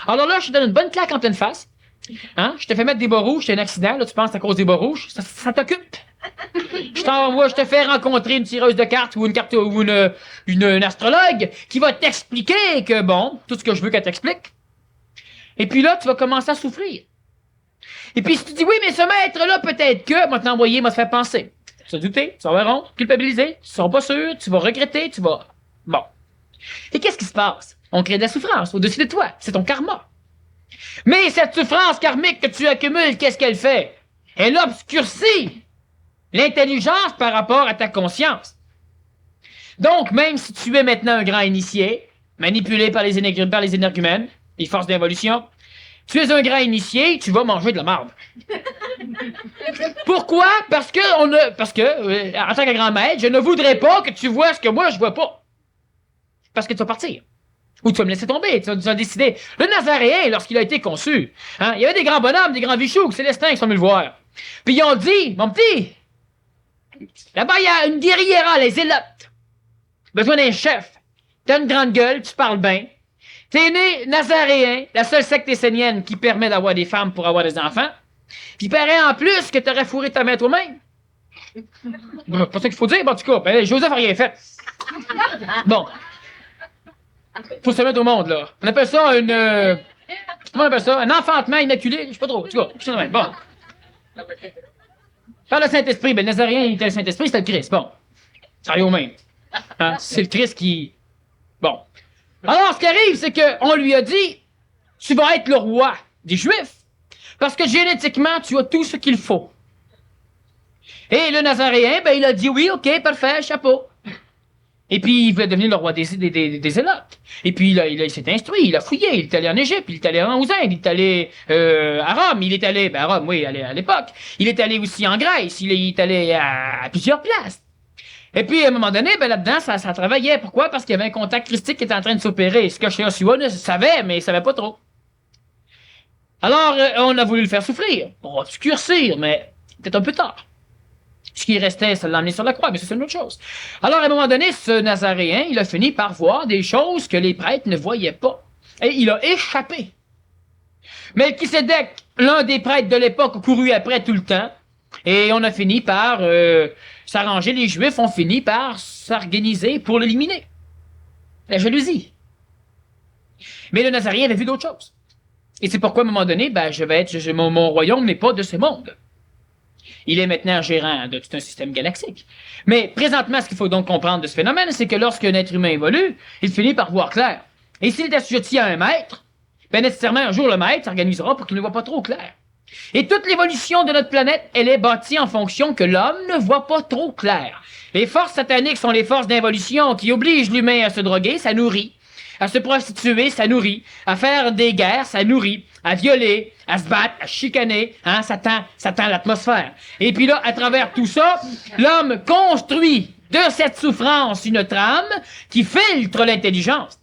Alors là, je te donne une bonne claque en pleine face, hein, je te fais mettre des bas rouges, c'est un accident, là, tu penses à cause des bas rouges, ça t'occupe. Je te fais rencontrer une tireuse de cartes ou une astrologue qui va t'expliquer que, bon, tout ce que je veux qu'elle t'explique. Et puis là, tu vas commencer à souffrir. Et puis si tu dis, oui, mais ce maître-là, peut-être que, m'a t'envoyer, m'a te faire penser. Tu vas douter, tu vas avoir honte, culpabiliser, tu seras pas sûr, tu vas regretter, tu vas... Bon. Et qu'est-ce qui se passe? On crée de la souffrance au-dessus de toi. C'est ton karma. Mais cette souffrance karmique que tu accumules, qu'est-ce qu'elle fait? Elle obscurcit l'intelligence par rapport à ta conscience. Donc, même si tu es maintenant un grand initié, manipulé par les énergumènes, les forces d'involution, tu es un grand initié, tu vas manger de la marde. Pourquoi? Parce que, en tant que grand maître, je ne voudrais pas que tu vois ce que moi je vois pas. Parce que tu vas partir. Ou tu vas me laisser tomber, tu vas décider. Le Nazaréen, lorsqu'il a été conçu, hein, il y avait des grands bonhommes, des grands vichous, Célestins qui sont venus le voir. Puis ils ont dit, mon petit, là-bas il y a une guerrière, les zélotes. Besoin d'un chef. T'as une grande gueule, tu parles bien. T'es né Nazaréen, la seule secte essénienne qui permet d'avoir des femmes pour avoir des enfants. Puis il paraît en plus que t'aurais fourré ta mère toi-même. Pas ça qu'il faut dire, mais en tout cas, ben, Joseph a rien fait. Bon. Faut se mettre au monde, là. On appelle ça une... comment on appelle ça? Un enfantement immaculé? Je sais pas trop. En tout cas, je sais pas. Bon. Par le Saint-Esprit, ben, le Nazaréen, il était le Saint-Esprit, c'était le Christ. Bon. Ça arrive au même. Hein? C'est le Christ qui... Bon. Alors, ce qui arrive, c'est qu'on lui a dit, tu vas être le roi des Juifs, parce que génétiquement, tu as tout ce qu'il faut. Et le Nazaréen, ben, il a dit oui, ok, parfait, chapeau. Et puis, il voulait devenir le roi des Zélotes. Et puis, il s'est instruit, il a fouillé, il est allé en Égypte, il est allé aux Indes, il est allé à Rome, il est allé, ben, à Rome, oui, à l'époque. Il est allé aussi en Grèce, il est allé à plusieurs places. Et puis, à un moment donné, ben, là-dedans, ça travaillait. Pourquoi? Parce qu'il y avait un contact christique qui était en train de s'opérer. Ce que Joshua savait, mais il savait pas trop. Alors, on a voulu le faire souffrir, pour obscurcir, mais peut-être un peu tard. Ce qui restait, ça l'a emmené sur la croix, mais c'est une autre chose. Alors, à un moment donné, ce Nazaréen, il a fini par voir des choses que les prêtres ne voyaient pas. Et il a échappé. Melchisédek, l'un des prêtres de l'époque, couru après tout le temps. Et on a fini par s'arranger. Les Juifs ont fini par s'organiser pour l'éliminer. La jalousie. Mais le Nazaréen avait vu d'autres choses. Et c'est pourquoi, à un moment donné, ben, mon royaume n'est pas de ce monde. Il est maintenant gérant de tout un système galactique. Mais présentement, ce qu'il faut donc comprendre de ce phénomène, c'est que lorsqu'un être humain évolue, il finit par voir clair. Et s'il est assujetti à un maître, ben nécessairement un jour le maître s'organisera pour qu'il ne voit pas trop clair. Et toute l'évolution de notre planète, elle est bâtie en fonction que l'homme ne voit pas trop clair. Les forces sataniques sont les forces d'involution qui obligent l'humain à se droguer, ça nourrit. À se prostituer, ça nourrit. À faire des guerres, ça nourrit. À violer, à se battre, à chicaner, hein, ça tend l'atmosphère. Et puis là, à travers tout ça, l'homme construit de cette souffrance une trame qui filtre l'intelligence.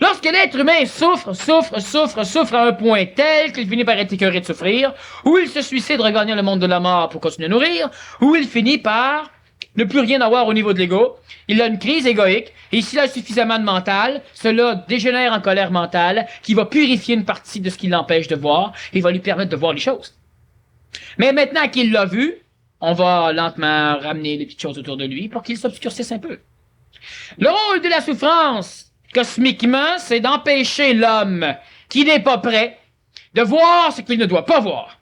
Lorsque l'être humain souffre à un point tel qu'il finit par être écœuré de souffrir, ou il se suicide regagnant le monde de la mort pour continuer à nourrir, ou il finit par ne plus rien avoir au niveau de l'ego, il a une crise égoïque, et s'il a suffisamment de mental, cela dégénère en colère mentale, qui va purifier une partie de ce qui l'empêche de voir, et va lui permettre de voir les choses. Mais maintenant qu'il l'a vu, on va lentement ramener les petites choses autour de lui pour qu'il s'obscurcisse un peu. Le rôle de la souffrance, cosmiquement, c'est d'empêcher l'homme qui n'est pas prêt de voir ce qu'il ne doit pas voir.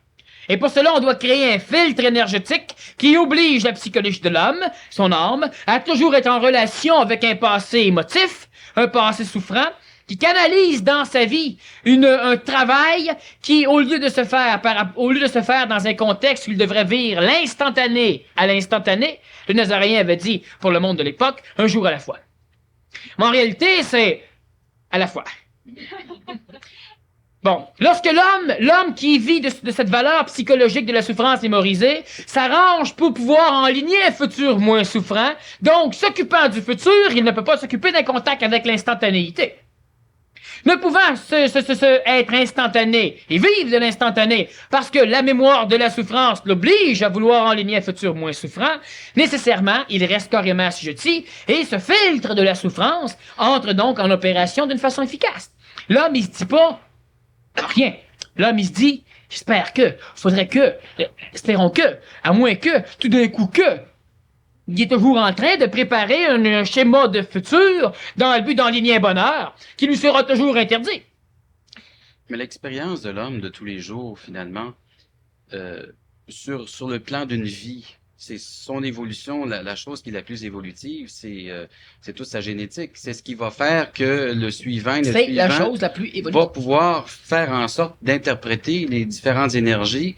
Et pour cela, on doit créer un filtre énergétique qui oblige la psychologie de l'homme, son âme, à toujours être en relation avec un passé émotif, un passé souffrant, qui canalise dans sa vie un travail qui, au lieu de se faire dans un contexte où il devrait vivre l'instantané à l'instantané, le Nazaréen avait dit, pour le monde de l'époque, un jour à la fois. Mais en réalité, c'est à la fois. Bon, lorsque l'homme qui vit de cette valeur psychologique de la souffrance mémorisée, s'arrange pour pouvoir enligner un futur moins souffrant, donc s'occupant du futur, il ne peut pas s'occuper d'un contact avec l'instantanéité. Ne pouvant être instantané et vivre de l'instantané parce que la mémoire de la souffrance l'oblige à vouloir enligner un futur moins souffrant, nécessairement, il reste carrément assujetti et ce filtre de la souffrance entre donc en opération d'une façon efficace. L'homme, il se dit pas rien. L'homme, il se dit, espérons que, à moins que, tout d'un coup que, il est toujours en train de préparer un schéma de futur dans le but d'enligner un bonheur qui lui sera toujours interdit. Mais l'expérience de l'homme de tous les jours, finalement, sur le plan d'une vie, c'est son évolution, la chose qui est la plus évolutive, c'est toute sa génétique. C'est ce qui va faire que le suivant la chose la plus évolutive va pouvoir faire en sorte d'interpréter les différentes énergies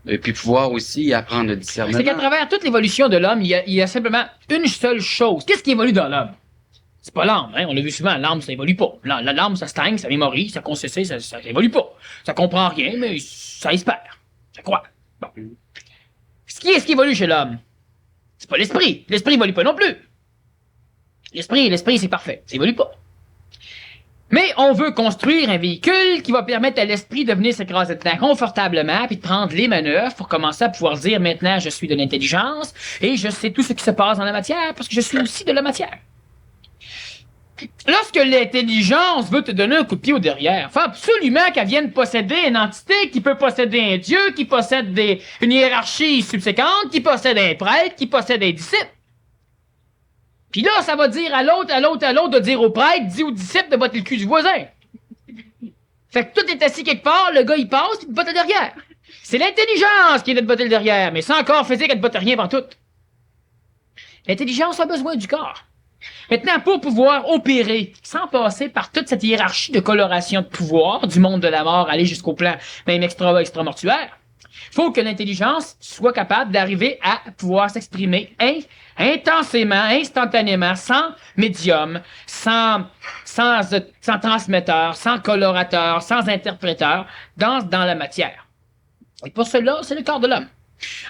et puis pouvoir aussi apprendre le discernement. C'est qu'à travers toute l'évolution de l'homme, il y a simplement une seule chose. Qu'est-ce qui évolue dans l'homme? C'est pas l'âme, hein? On l'a vu souvent, l'âme, ça évolue pas. L'âme, ça stagne, ça mémorise, ça concède, ça évolue pas. Ça comprend rien, mais ça espère. Ça croit. Bon. Ce qui évolue chez l'homme? C'est pas l'esprit. L'esprit évolue pas non plus. L'esprit, c'est parfait. Ça évolue pas. Mais on veut construire un véhicule qui va permettre à l'esprit de venir s'écraser dedans confortablement puis de prendre les manœuvres pour commencer à pouvoir dire maintenant je suis de l'intelligence et je sais tout ce qui se passe dans la matière parce que je suis aussi de la matière. lorsque l'intelligence veut te donner un coup de pied au derrière, faut absolument qu'elle vienne posséder une entité qui peut posséder un dieu, qui possède une hiérarchie subséquente, qui possède un prêtre, qui possède un disciple. Puis là, ça va dire à l'autre de dire au prêtre, dis au disciple de botter le cul du voisin. Fait que tout est assis quelque part, le gars il passe, il te botte le derrière. C'est l'intelligence qui est de te botter le derrière, mais sans corps physique, elle te botte rien avant tout. L'intelligence a besoin du corps. Maintenant, pour pouvoir opérer, sans passer par toute cette hiérarchie de coloration de pouvoir, du monde de la mort, aller jusqu'au plan même extramortuaire, faut que l'intelligence soit capable d'arriver à pouvoir s'exprimer intensément, instantanément, sans médium, sans transmetteur, sans colorateur, sans interpréteur, dans la matière. Et pour cela, c'est le corps de l'homme.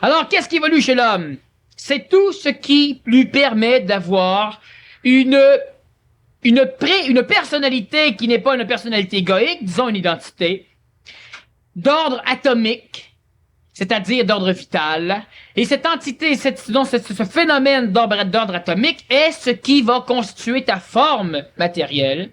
Alors, qu'est-ce qui évolue chez l'homme? C'est tout ce qui lui permet d'avoir une personnalité qui n'est pas une personnalité égoïque, disons une identité, d'ordre atomique, c'est-à-dire d'ordre vital. Et cette entité, ce phénomène d'ordre atomique est ce qui va constituer ta forme matérielle.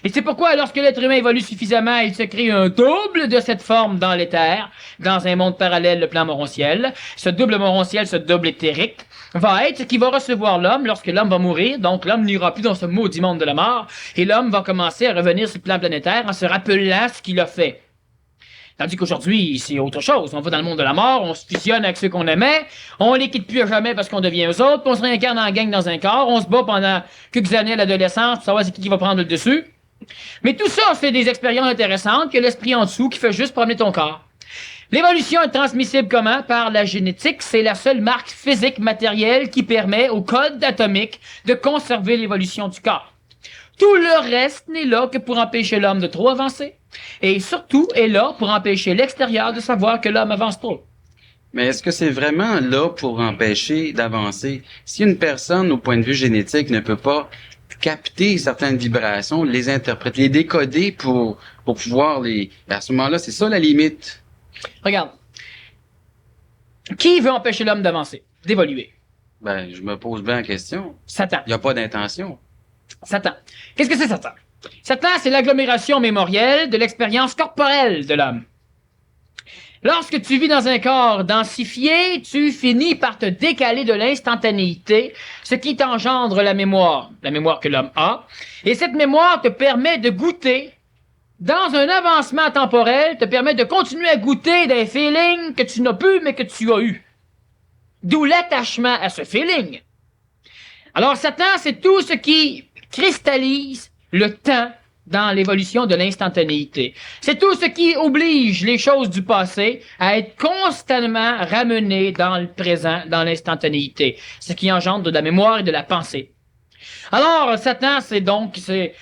Et c'est pourquoi, lorsque l'être humain évolue suffisamment, il se crée un double de cette forme dans l'éther, dans un monde parallèle, le plan morontiel. Ce double morontiel, ce double éthérique, va être ce qui va recevoir l'homme lorsque l'homme va mourir. Donc, l'homme n'ira plus dans ce maudit monde de la mort. Et l'homme va commencer à revenir sur le plan planétaire en se rappelant ce qu'il a fait. Tandis qu'aujourd'hui, c'est autre chose. On va dans le monde de la mort, on se fusionne avec ceux qu'on aimait, on les quitte plus à jamais parce qu'on devient eux autres, puis on se réincarne en gang dans un corps, on se bat pendant quelques années à l'adolescence pour savoir c'est qui va prendre le dessus. Mais tout ça, c'est des expériences intéressantes que l'esprit en dessous qui fait juste promener ton corps. L'évolution est transmissible comment? Par la génétique. C'est la seule marque physique matérielle qui permet au code atomique de conserver l'évolution du corps. Tout le reste n'est là que pour empêcher l'homme de trop avancer. Et surtout est là pour empêcher l'extérieur de savoir que l'homme avance trop. Mais est-ce que c'est vraiment là pour empêcher d'avancer? Si une personne, au point de vue génétique, ne peut pas capter certaines vibrations, les interpréter, les décoder pour pouvoir à ce moment-là, c'est ça la limite. Regarde. Qui veut empêcher l'homme d'avancer, d'évoluer? Ben, je me pose bien la question. Satan. Il n'y a pas d'intention. Satan. Qu'est-ce que c'est Satan? Satan, c'est l'agglomération mémorielle de l'expérience corporelle de l'homme. Lorsque tu vis dans un corps densifié, tu finis par te décaler de l'instantanéité, ce qui t'engendre la mémoire que l'homme a. Et cette mémoire te permet de goûter, dans un avancement temporel, te permet de continuer à goûter des feelings que tu n'as plus, mais que tu as eu. D'où l'attachement à ce feeling. Alors Satan, c'est tout ce qui cristallise le temps dans l'évolution de l'instantanéité. C'est tout ce qui oblige les choses du passé à être constamment ramenées dans le présent, dans l'instantanéité, ce qui engendre de la mémoire et de la pensée. Alors, Satan, c'est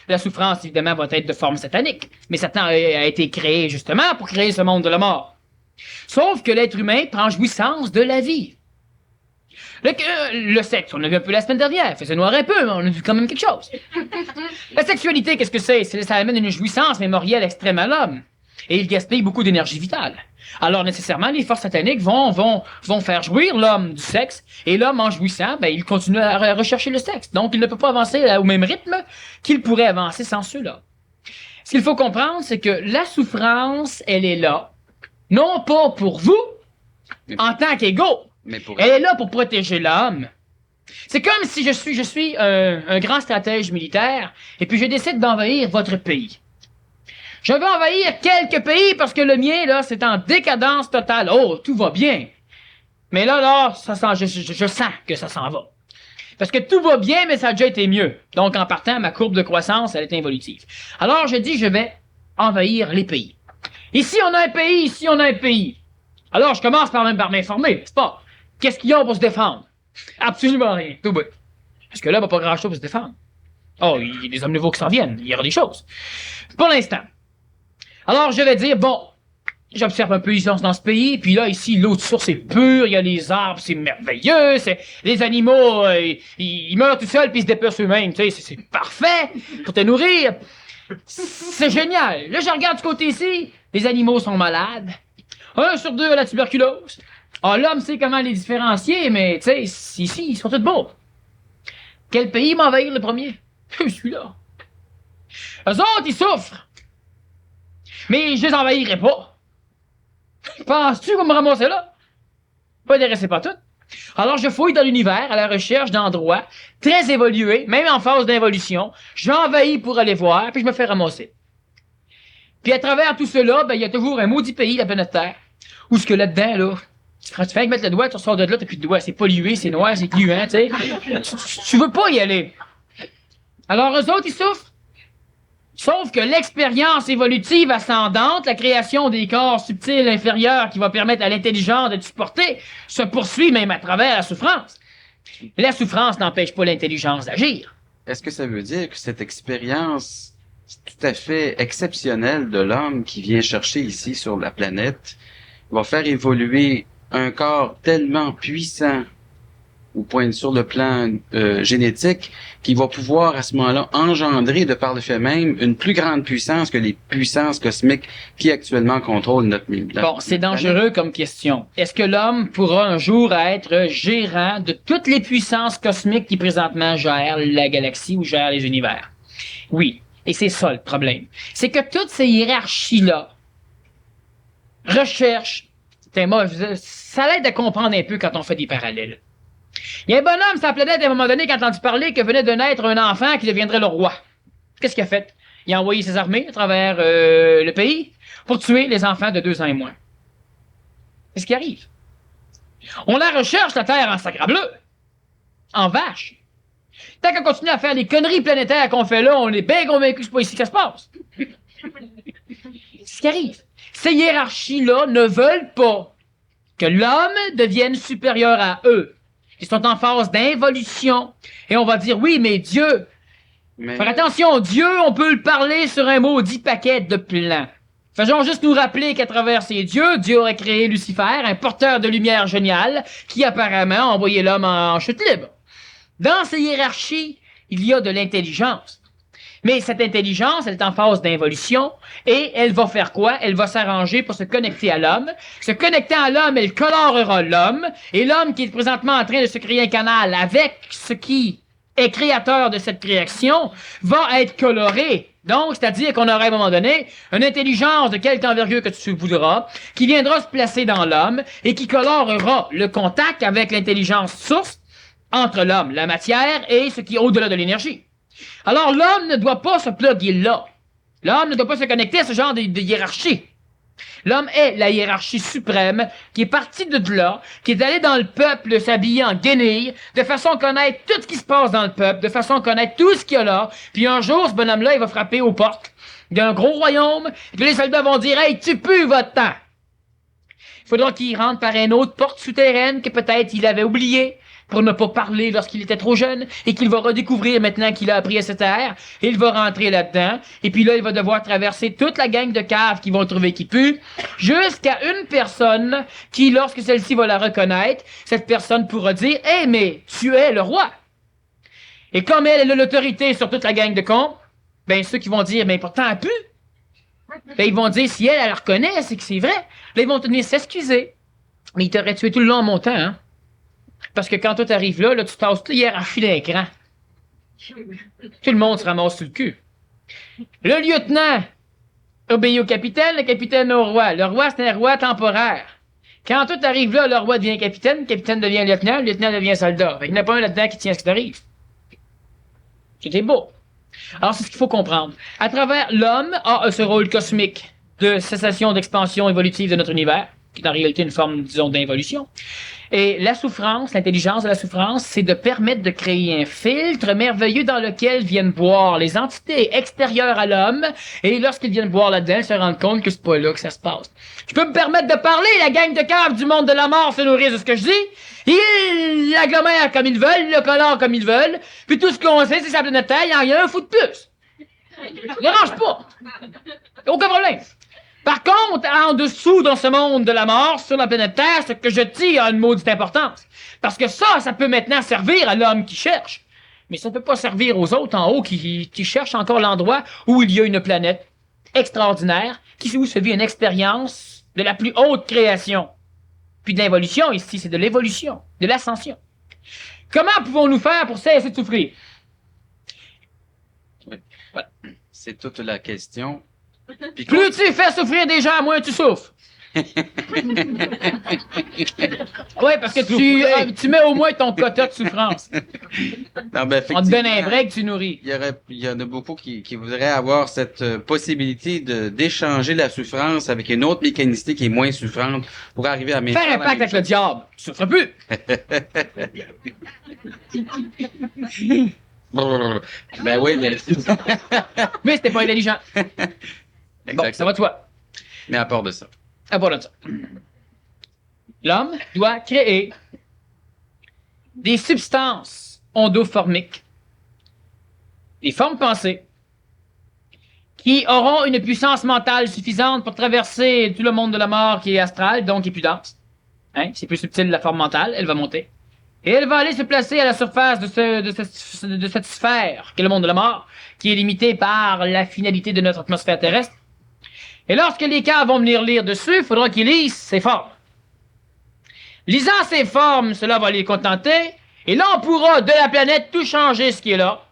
la souffrance, évidemment, va être de forme satanique. Mais Satan a été créé justement pour créer ce monde de la mort. Sauf que l'être humain prend jouissance de la vie. Le sexe, on a vu un peu la semaine dernière, faisait noir un peu, mais on a vu quand même quelque chose. La sexualité, qu'est-ce que c'est? Ça amène une jouissance mémorielle extrême à l'homme. Et il gaspille beaucoup d'énergie vitale. Alors, nécessairement, les forces sataniques vont faire jouir l'homme du sexe, et l'homme, en jouissant, il continue à rechercher le sexe. Donc, il ne peut pas avancer au même rythme qu'il pourrait avancer sans cela. Ce qu'il faut comprendre, c'est que la souffrance, elle est là, non pas pour vous, en tant qu'égaux, elle est là pour protéger l'homme. C'est comme si je suis un grand stratège militaire, et puis je décide d'envahir votre pays. Je vais envahir quelques pays parce que le mien, là, c'est en décadence totale. Oh, tout va bien. Mais là, ça sent, je sens que ça s'en va. Parce que tout va bien, mais ça a déjà été mieux. Donc, en partant, ma courbe de croissance, elle est involutive. Alors, je dis, je vais envahir les pays. Ici, on a un pays, ici, on a un pays. Alors, je commence par m'informer, n'est-ce pas? Qu'est-ce qu'ils ont pour se défendre? Absolument rien. Tout bout. Parce que là, il n'y a pas grand-chose pour se défendre. Oh, il y a des hommes nouveaux qui s'en viennent. Il y aura des choses. Pour l'instant. Alors, je vais dire, bon, j'observe un peu ici dans ce pays, puis là, ici, l'eau de source est pure, il y a les arbres, c'est merveilleux, les animaux, ils meurent tout seuls, puis ils se dépecent eux-mêmes, tu sais, c'est parfait pour te nourrir. C'est génial. Là, je regarde du côté ici, les animaux sont malades. 1 sur 2 a la tuberculose. Ah, l'homme sait comment les différencier, mais, tu sais, ici, ils sont tous beaux. Quel pays m'envahir le premier? Celui-là. Eux autres, ils souffrent. Mais je les envahirai pas. Penses-tu qu'on me ramasser là? Pas intéressé par tout. Alors, je fouille dans l'univers à la recherche d'endroits très évolués, même en phase d'involution. J'envahis pour aller voir, puis je me fais ramasser. Puis à travers tout cela, ben, il y a toujours un maudit pays, la planète Terre, où ce que là-dedans, là, tu fais que mettre le doigt, tu ressors de là, t'as plus de doigt, c'est pollué, c'est noir, c'est gluant, tu sais. Tu veux pas y aller. Alors, eux autres, ils souffrent. Sauf que l'expérience évolutive ascendante, la création des corps subtils inférieurs qui va permettre à l'intelligence de supporter, se poursuit même à travers la souffrance. La souffrance n'empêche pas l'intelligence d'agir. Est-ce que ça veut dire que cette expérience tout à fait exceptionnelle de l'homme qui vient chercher ici sur la planète va faire évoluer un corps tellement puissant sur le plan génétique, qui va pouvoir à ce moment-là engendrer de par le fait même une plus grande puissance que les puissances cosmiques qui actuellement contrôlent notre milieu. Bon, c'est dangereux comme question. Est-ce que l'homme pourra un jour être gérant de toutes les puissances cosmiques qui présentement gèrent la galaxie ou gèrent les univers? Oui. Et c'est ça le problème. C'est que toutes ces hiérarchies-là recherchent, ça l'aide à comprendre un peu quand on fait des parallèles. Il y a un bonhomme sur la planète, à un moment donné, qui a entendu parler que venait de naître un enfant qui deviendrait le roi. Qu'est-ce qu'il a fait? Il a envoyé ses armées à travers le pays pour tuer les enfants de 2 ans et moins. Qu'est-ce qui arrive? On la recherche, la Terre, en sacrableu. En vache. Tant qu'on continue à faire les conneries planétaires qu'on fait là, on est bien convaincu que c'est pas ici que ça se passe. C'est ce qui arrive. Ces hiérarchies-là ne veulent pas que l'homme devienne supérieur à eux. Ils sont en phase d'involution. Et on va dire, oui, mais Dieu... Faire attention, Dieu, on peut le parler sur un maudit paquet de plans. Faisons juste nous rappeler qu'à travers ces dieux, Dieu aurait créé Lucifer, un porteur de lumière génial, qui apparemment a envoyé l'homme en chute libre. Dans ces hiérarchies, il y a de l'intelligence. Mais cette intelligence, elle est en phase d'involution, et elle va faire quoi? Elle va s'arranger pour se connecter à l'homme. Se connectant à l'homme, elle colorera l'homme, et l'homme qui est présentement en train de se créer un canal avec ce qui est créateur de cette création, va être coloré. Donc, c'est-à-dire qu'on aura à un moment donné une intelligence de quelque envergure que tu voudras, qui viendra se placer dans l'homme, et qui colorera le contact avec l'intelligence source entre l'homme, la matière, et ce qui est au-delà de l'énergie. Alors, l'homme ne doit pas se plugger là. L'homme ne doit pas se connecter à ce genre de hiérarchie. L'homme est la hiérarchie suprême qui est partie de là, qui est allé dans le peuple s'habiller en guenille, de façon à connaître tout ce qui se passe dans le peuple, de façon à connaître tout ce qu'il y a là. Puis un jour, ce bonhomme-là, il va frapper aux portes d'un gros royaume, et puis les soldats vont dire « Hey, tu pues votre temps! » Il faudra qu'il rentre par une autre porte souterraine que peut-être il avait oubliée, pour ne pas parler lorsqu'il était trop jeune, et qu'il va redécouvrir maintenant qu'il a appris à se taire, et il va rentrer là-dedans, et puis là, il va devoir traverser toute la gang de caves qui vont trouver qui pue, jusqu'à une personne qui, lorsque celle-ci va la reconnaître, cette personne pourra dire « Hey, mais tu es le roi! » Et comme elle a l'autorité sur toute la gang de cons, ben ceux qui vont dire « Mais pourtant, elle pue! » Ben ils vont dire « Si elle la reconnaît, c'est que c'est vrai. » Là, ils vont tenir s'excuser. Mais il t'aurait tué tout le long en montant, hein? Parce que quand toi t'arrives là, tu tasses toute la hiérarchie d'un cran. Tout le monde se ramasse sur le cul. Le lieutenant obéit au capitaine, le capitaine au roi. Le roi, c'est un roi temporaire. Quand toi t'arrives là, le roi devient capitaine, le capitaine devient lieutenant, le lieutenant devient soldat. Fait qu'il n'y en a pas un là-dedans qui tient ce qui t'arrive. C'était beau. Alors, c'est ce qu'il faut comprendre. À travers, l'homme a ce rôle cosmique de cessation d'expansion évolutive de notre univers, qui est en réalité une forme, disons, d'involution. Et la souffrance, l'intelligence de la souffrance, c'est de permettre de créer un filtre merveilleux dans lequel viennent boire les entités extérieures à l'homme, et lorsqu'ils viennent boire là-dedans, ils se rendent compte que c'est pas là que ça se passe. Je peux me permettre de parler, la gang de caves du monde de la mort se nourrissent de ce que je dis, ils l'agglomèrent comme ils veulent, ils le colorent comme ils veulent, puis tout ce qu'on sait, c'est que ça planète Terre, il y a un fou de plus. Ça dérange pas. Aucun problème. Par contre, en dessous, dans ce monde de la mort, sur la planète Terre, ce que je dis a une maudite importance. Parce que ça peut maintenant servir à l'homme qui cherche. Mais ça ne peut pas servir aux autres en haut qui cherchent encore l'endroit où il y a une planète extraordinaire, où se vit une expérience de la plus haute création. Puis de l'involution, ici, c'est de l'évolution, de l'ascension. Comment pouvons-nous faire pour cesser de souffrir? Voilà. C'est toute la question. Puis Plus tu fais souffrir des gens, moins tu souffres. Oui, parce que tu mets au moins ton quota de souffrance. Non, ben, On te donne un effectivement, break, tu nourris. il y en a beaucoup qui voudraient avoir cette possibilité d'échanger la souffrance avec une autre mécanicité qui est moins souffrante pour arriver à maintenir Faire un la pacte même avec le diable, tu souffres plus. chose. Ben oui, mais Mais c'était pas intelligent. Bon, exact. ça va de soi. Mais à part de ça. À part de ça. L'homme doit créer des substances ondoformiques, des formes pensées, qui auront une puissance mentale suffisante pour traverser tout le monde de la mort qui est astral, donc qui est plus dense. Hein? C'est plus subtil la forme mentale, elle va monter. Et elle va aller se placer à la surface de cette sphère, qui est le monde de la mort, qui est limitée par la finalité de notre atmosphère terrestre. Et lorsque les caves vont venir lire dessus, il faudra qu'ils lisent ces formes. Lisant ces formes, cela va les contenter, et là on pourra de la planète tout changer ce qui est là.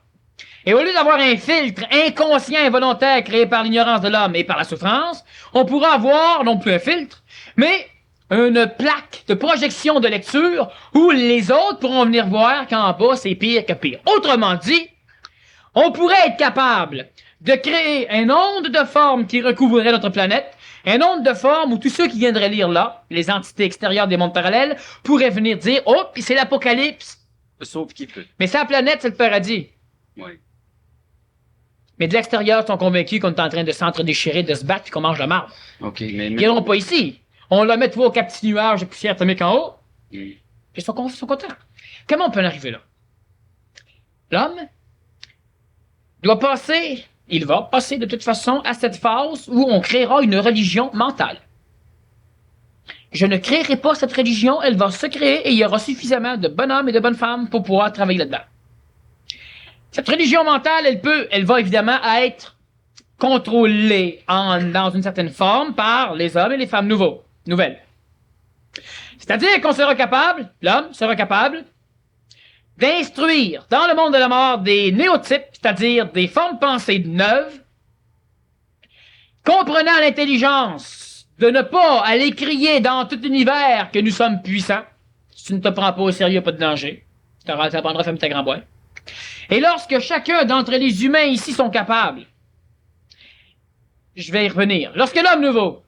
Et au lieu d'avoir un filtre inconscient et volontaire créé par l'ignorance de l'homme et par la souffrance, on pourra avoir non plus un filtre, mais une plaque de projection de lecture où les autres pourront venir voir qu'en bas c'est pire que pire. Autrement dit, on pourrait être capable de créer un onde de forme qui recouvrerait notre planète, un onde de forme où tous ceux qui viendraient lire là, les entités extérieures des mondes parallèles, pourraient venir dire « Oh, puis c'est l'apocalypse! Sauf qui peut. » Mais sa planète, c'est le paradis. Oui. Mais de l'extérieur, ils sont convaincus qu'on est en train de s'entre-déchirer, de se battre et qu'on mange la marbre. OK, Ils viendront pas ici. On la met au cap petit nuage de poussière atomique en haut. Mm. Puis ils sont contents. Comment on peut en arriver là? L'homme doit passer, il va passer de toute façon à cette phase où on créera une religion mentale. Je ne créerai pas cette religion, elle va se créer et il y aura suffisamment de bonhommes et de bonnes femmes pour pouvoir travailler là-dedans. Cette religion mentale, elle va évidemment être contrôlée dans une certaine forme par les hommes et les femmes nouvelles. C'est-à-dire qu'on sera capable, l'homme sera capable, d'instruire dans le monde de la mort des néotypes, c'est-à-dire des formes pensées neuves, comprenant l'intelligence de ne pas aller crier dans tout l'univers que nous sommes puissants. Si tu ne te prends pas au sérieux, pas de danger. Tu apprendras à faire ta grand boîte. Et lorsque chacun d'entre les humains ici sont capables, je vais y revenir, lorsque l'homme nouveau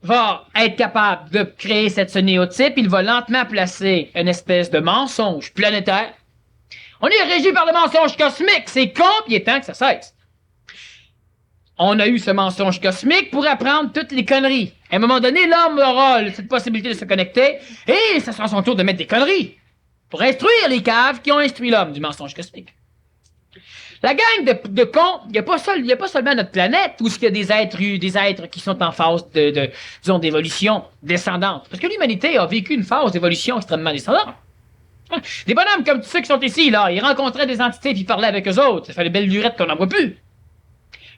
va être capable de créer ce néotype, il va lentement placer une espèce de mensonge planétaire. On est régi par le mensonge cosmique, c'est con, puis il est temps que ça cesse. On a eu ce mensonge cosmique pour apprendre toutes les conneries. À un moment donné, l'homme aura cette possibilité de se connecter, et ça sera son tour de mettre des conneries pour instruire les caves qui ont instruit l'homme du mensonge cosmique. La gang de cons, il n'y a pas seulement notre planète où il y a des êtres qui sont en phase disons, d'évolution descendante. Parce que l'humanité a vécu une phase d'évolution extrêmement descendante. Des bonhommes comme tous ceux qui sont ici, là, ils rencontraient des entités puis ils parlaient avec eux autres. Ça fait des belles lurettes qu'on n'en voit plus.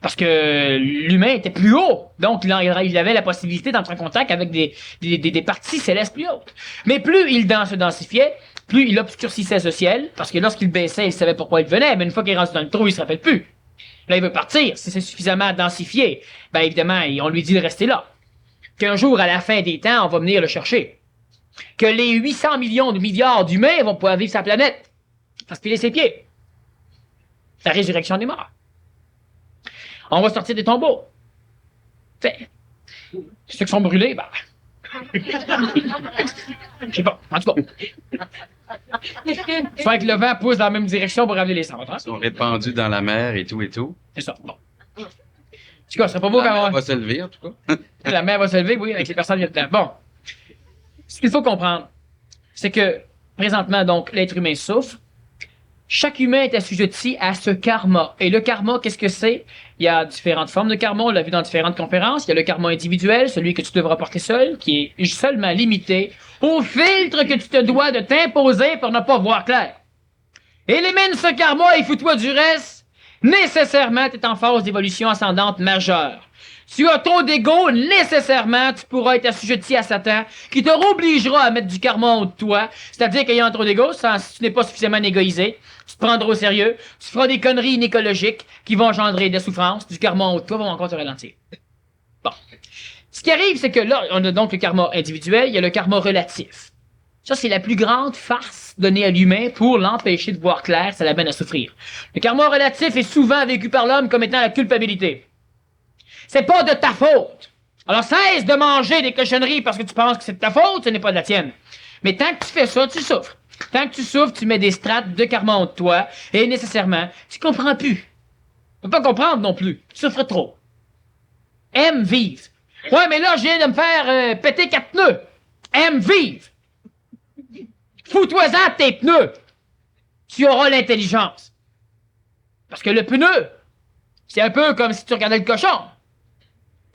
Parce que l'humain était plus haut. Donc, il avait la possibilité d'entrer en contact avec des parties célestes plus hautes. Mais plus il se densifiait, plus il obscurcissait ce ciel, parce que lorsqu'il baissait, il savait pourquoi il venait, mais une fois qu'il est rendu dans le trou, il se rappelle plus. Là, il veut partir. Si c'est suffisamment densifié, ben évidemment, on lui dit de rester là. Qu'un jour, à la fin des temps, on va venir le chercher. Que les 800 millions de milliards d'humains vont pouvoir vivre sa planète. Parce qu'il est ses pieds. La résurrection des morts. On va sortir des tombeaux. Fait, ceux qui sont brûlés, ben... Je sais pas, en tout cas. Il faut que le vent pousse dans la même direction pour ramener les cendres. Hein? Ils sont répandus dans la mer et tout et tout. C'est ça, bon. En tout cas, ce serait pas beau La quand mer va se lever, en tout cas. La mer va se lever, oui, avec les personnes qui viennent dedans. Bon. Ce qu'il faut comprendre, c'est que, présentement, donc, l'être humain souffre. Chaque humain est assujetti à ce karma. Et le karma, qu'est-ce que c'est? Il y a différentes formes de karma, on l'a vu dans différentes conférences. Il y a le karma individuel, celui que tu devras porter seul, qui est seulement limité au filtre que tu te dois de t'imposer pour ne pas voir clair. Élimine ce karma et fous-toi du reste. Nécessairement, tu es en phase d'évolution ascendante majeure. Tu as trop d'ego, nécessairement, tu pourras être assujetti à Satan, qui te obligera à mettre du karma en haut de toi. C'est-à-dire qu'ayant trop d'ego, si tu n'es pas suffisamment égoïsé, tu te prendras au sérieux, tu feras des conneries inécologiques qui vont engendrer des souffrances, du karma en haut de toi va encore te ralentir. Bon. Ce qui arrive, c'est que là, on a donc le karma individuel, il y a le karma relatif. Ça, c'est la plus grande farce donnée à l'humain pour l'empêcher de voir clair, ça l'amène à souffrir. Le karma relatif est souvent vécu par l'homme comme étant la culpabilité. C'est pas de ta faute. Alors cesse de manger des cochonneries parce que tu penses que c'est de ta faute, ce n'est pas de la tienne. Mais tant que tu fais ça, tu souffres. Tant que tu souffres, tu mets des strates de karma en toi, et nécessairement, tu comprends plus. Tu peux pas comprendre non plus. Tu souffres trop. Aime vivre. Ouais, mais là, je viens de me faire péter 4 pneus. Aime vivre. Fous-toi-en de tes pneus. Tu auras l'intelligence. Parce que le pneu, c'est un peu comme si tu regardais le cochon.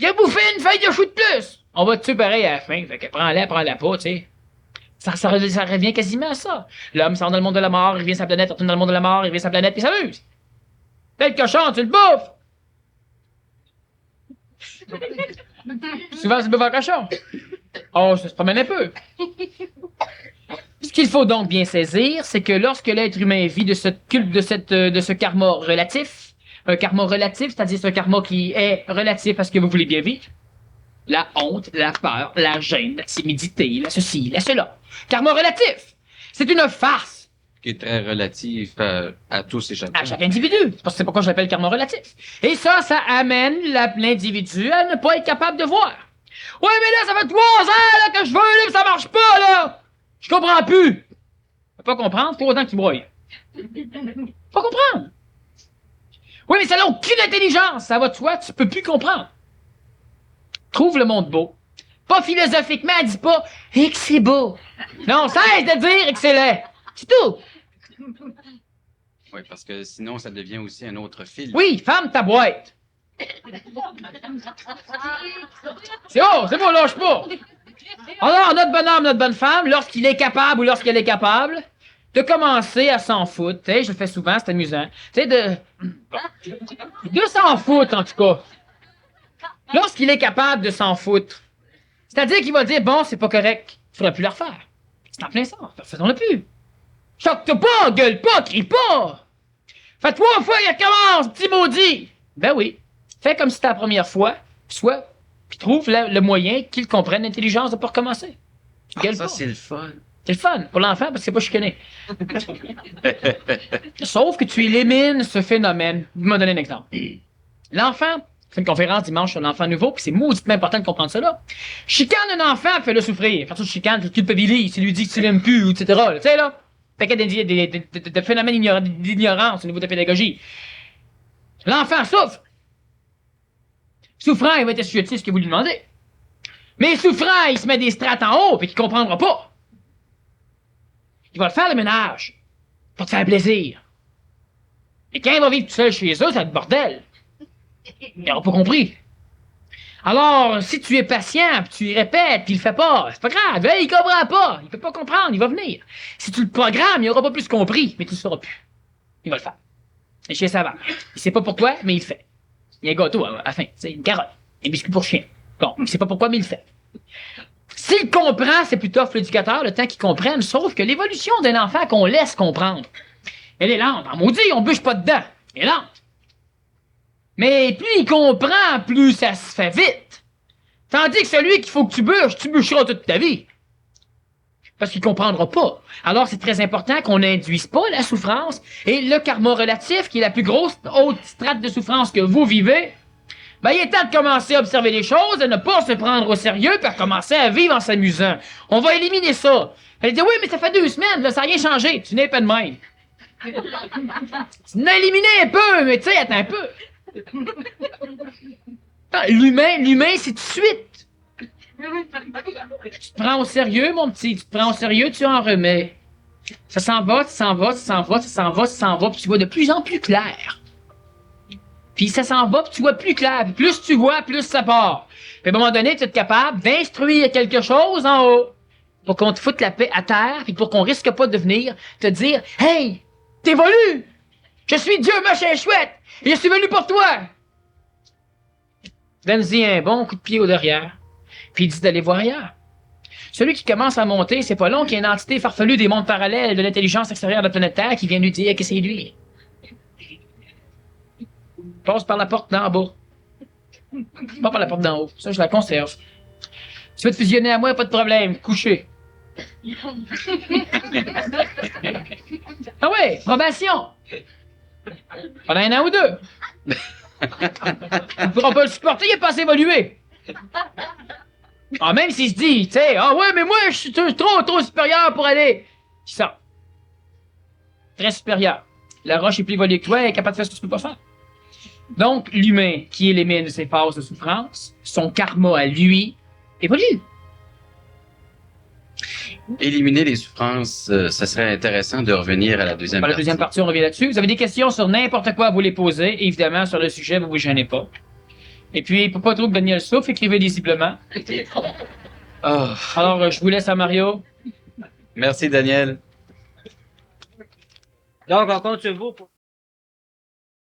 Il a bouffé une feuille de chou de plus. On va te tuer pareil à la fin. Fait que prends-la pas, tu sais. Ça revient quasiment à ça. L'homme sort dans le monde de la mort, il revient sur sa planète, il retourne dans le monde de la mort, il revient sur sa planète, puis il s'amuse. Fais le cochon, tu le bouffes. Souvent, c'est bouffes un cochon. Oh, ça se promène un peu. Ce qu'il faut donc bien saisir, c'est que lorsque l'être humain vit de ce culte, de ce karma relatif, un karma relatif, c'est-à-dire ce karma qui est relatif à ce que vous voulez bien vivre, la honte, la peur, la gêne, la timidité, la ceci, la cela. Karma relatif. C'est une farce. Qui est très relatif à tous et chacun. À chaque individu. C'est pourquoi je l'appelle karma relatif. Et ça amène l'individu à ne pas être capable de voir. Ouais, mais là, ça fait 3 ans là, que je veux, là, mais ça marche pas, là. Je comprends plus. Tu peux pas comprendre, faut autant que tu broyes. Pas comprendre. Oui, mais ça n'a aucune intelligence. Ça va de soi, tu peux plus comprendre. Trouve le monde beau. Pas philosophiquement, dis pas « et que c'est beau ». Non, cesse de dire « et que c'est laid ». C'est tout. Oui, parce que sinon, ça devient aussi un autre fil. Oui, ferme ta boîte. C'est bon, lâche pas. Alors, notre bonhomme, notre bonne femme, lorsqu'il est capable ou lorsqu'elle est capable, de commencer à s'en foutre. Tu sais, je le fais souvent, c'est amusant. Tu sais, de s'en foutre, en tout cas. Lorsqu'il est capable de s'en foutre. C'est-à-dire qu'il va dire, bon, c'est pas correct. Il faudrait plus le refaire. C'est en plein ça. Faisons-le plus. Choque-toi pas, gueule pas, crie pas. Fais 3 fois qu'il recommence, petit maudit. Ben oui. Fais comme si c'était la première fois. Puis trouve le moyen qu'il comprenne l'intelligence de pas recommencer. Ah, ça, c'est le fun. C'est le fun pour l'enfant parce que c'est pas chicané. Sauf que tu élimines ce phénomène. Je vais me donner un exemple. L'enfant, c'est une conférence dimanche sur l'enfant nouveau, puis c'est mauditement important de comprendre cela. Chicane un enfant, fais-le souffrir. Quand tu chicanes, tu culpabilises, tu lui dis que tu l'aimes plus, etc. Tu sais, là, paquet de phénomènes d'ignorance au niveau de la pédagogie. L'enfant souffre. Souffrant, il va être assujetti à ce que vous lui demandez. Mais souffrant, il se met des strates en haut, puis qu'il comprendra pas. Il va te faire le ménage pour te faire plaisir. Et quand il va vivre tout seul chez eux, ça va être bordel. Il n'aura pas compris. Alors, si tu es patient, puis tu y répètes, puis il le fait pas, c'est pas grave. Hey, il comprend pas. Il peut pas comprendre, il va venir. Si tu le programmes, il aura pas plus compris, mais tu le sauras plus. Il va le faire. Et chez ça va. Il sait pas pourquoi, mais il le fait. Il y a un gâteau à la fin, c'est une carotte, un biscuit pour chien. Bon, il sait pas pourquoi, mais il le fait. S'il comprend, c'est plus tough l'éducateur, le temps qu'il comprenne, sauf que l'évolution d'un enfant qu'on laisse comprendre, elle est lente. En maudit, on bûche pas dedans. Elle est lente. Mais plus il comprend, plus ça se fait vite. Tandis que celui qu'il faut que tu bûcheras toute ta vie. Parce qu'il comprendra pas. Alors, c'est très important qu'on n'induise pas la souffrance. Et le karma relatif, qui est la plus grosse haute strate de souffrance que vous vivez, ben, il est temps de commencer à observer les choses, de ne pas se prendre au sérieux, puis à commencer à vivre en s'amusant. On va éliminer ça. Elle dit, oui, mais ça fait 2 semaines, là, ça n'a rien changé. Tu n'es pas de même. Tu n'as éliminé un peu, mais tu sais, attends un peu. L'humain, c'est tout de suite. Tu te prends au sérieux, mon petit. Tu te prends au sérieux, tu en remets. Ça s'en va, puis tu vois de plus en plus clair. Puis ça s'en va, puis tu vois plus clair. Puis plus tu vois, plus ça part. Puis à un moment donné, tu es capable d'instruire quelque chose en haut. Pour qu'on te foute la paix à terre, puis pour qu'on risque pas de venir te dire « Hey, t'évolues! Je suis Dieu, machin chouette! Et je suis venu pour toi! » Donne-y un bon coup de pied au derrière, puis dis d'aller voir ailleurs. Celui qui commence à monter, c'est pas long qu'il y ait une entité farfelue des mondes parallèles de l'intelligence extérieure de la planète Terre qui vient lui dire que c'est lui. Passe par la porte d'en bas. Pas par la porte d'en haut. Ça, je la conserve. Tu veux te fusionner à moi, pas de problème. Couché. Ah ouais, probation. Pendant un an ou deux. Ils pourront pas le supporter, il est pas assez évolué. Ah, même s'il se dit, tu sais, ah ouais, mais moi, je suis trop supérieur pour aller. C'est ça. Très supérieur. La roche est plus évoluée que toi, elle est capable de faire ce que tu peux pas faire. Donc, l'humain qui élimine ses phases de souffrance, son karma à lui, évolue. Éliminer les souffrances, ça serait intéressant de revenir à la deuxième Dans la partie. deuxième partie, on revient là-dessus. Vous avez des questions sur n'importe quoi, vous les posez. Évidemment, sur le sujet, vous vous gênez pas. Et puis, pour pas trop que Daniel souffre, écrivez lisiblement. Ah, Alors, je vous laisse à Mario. merci, Daniel. Donc, on compte sur vous pour...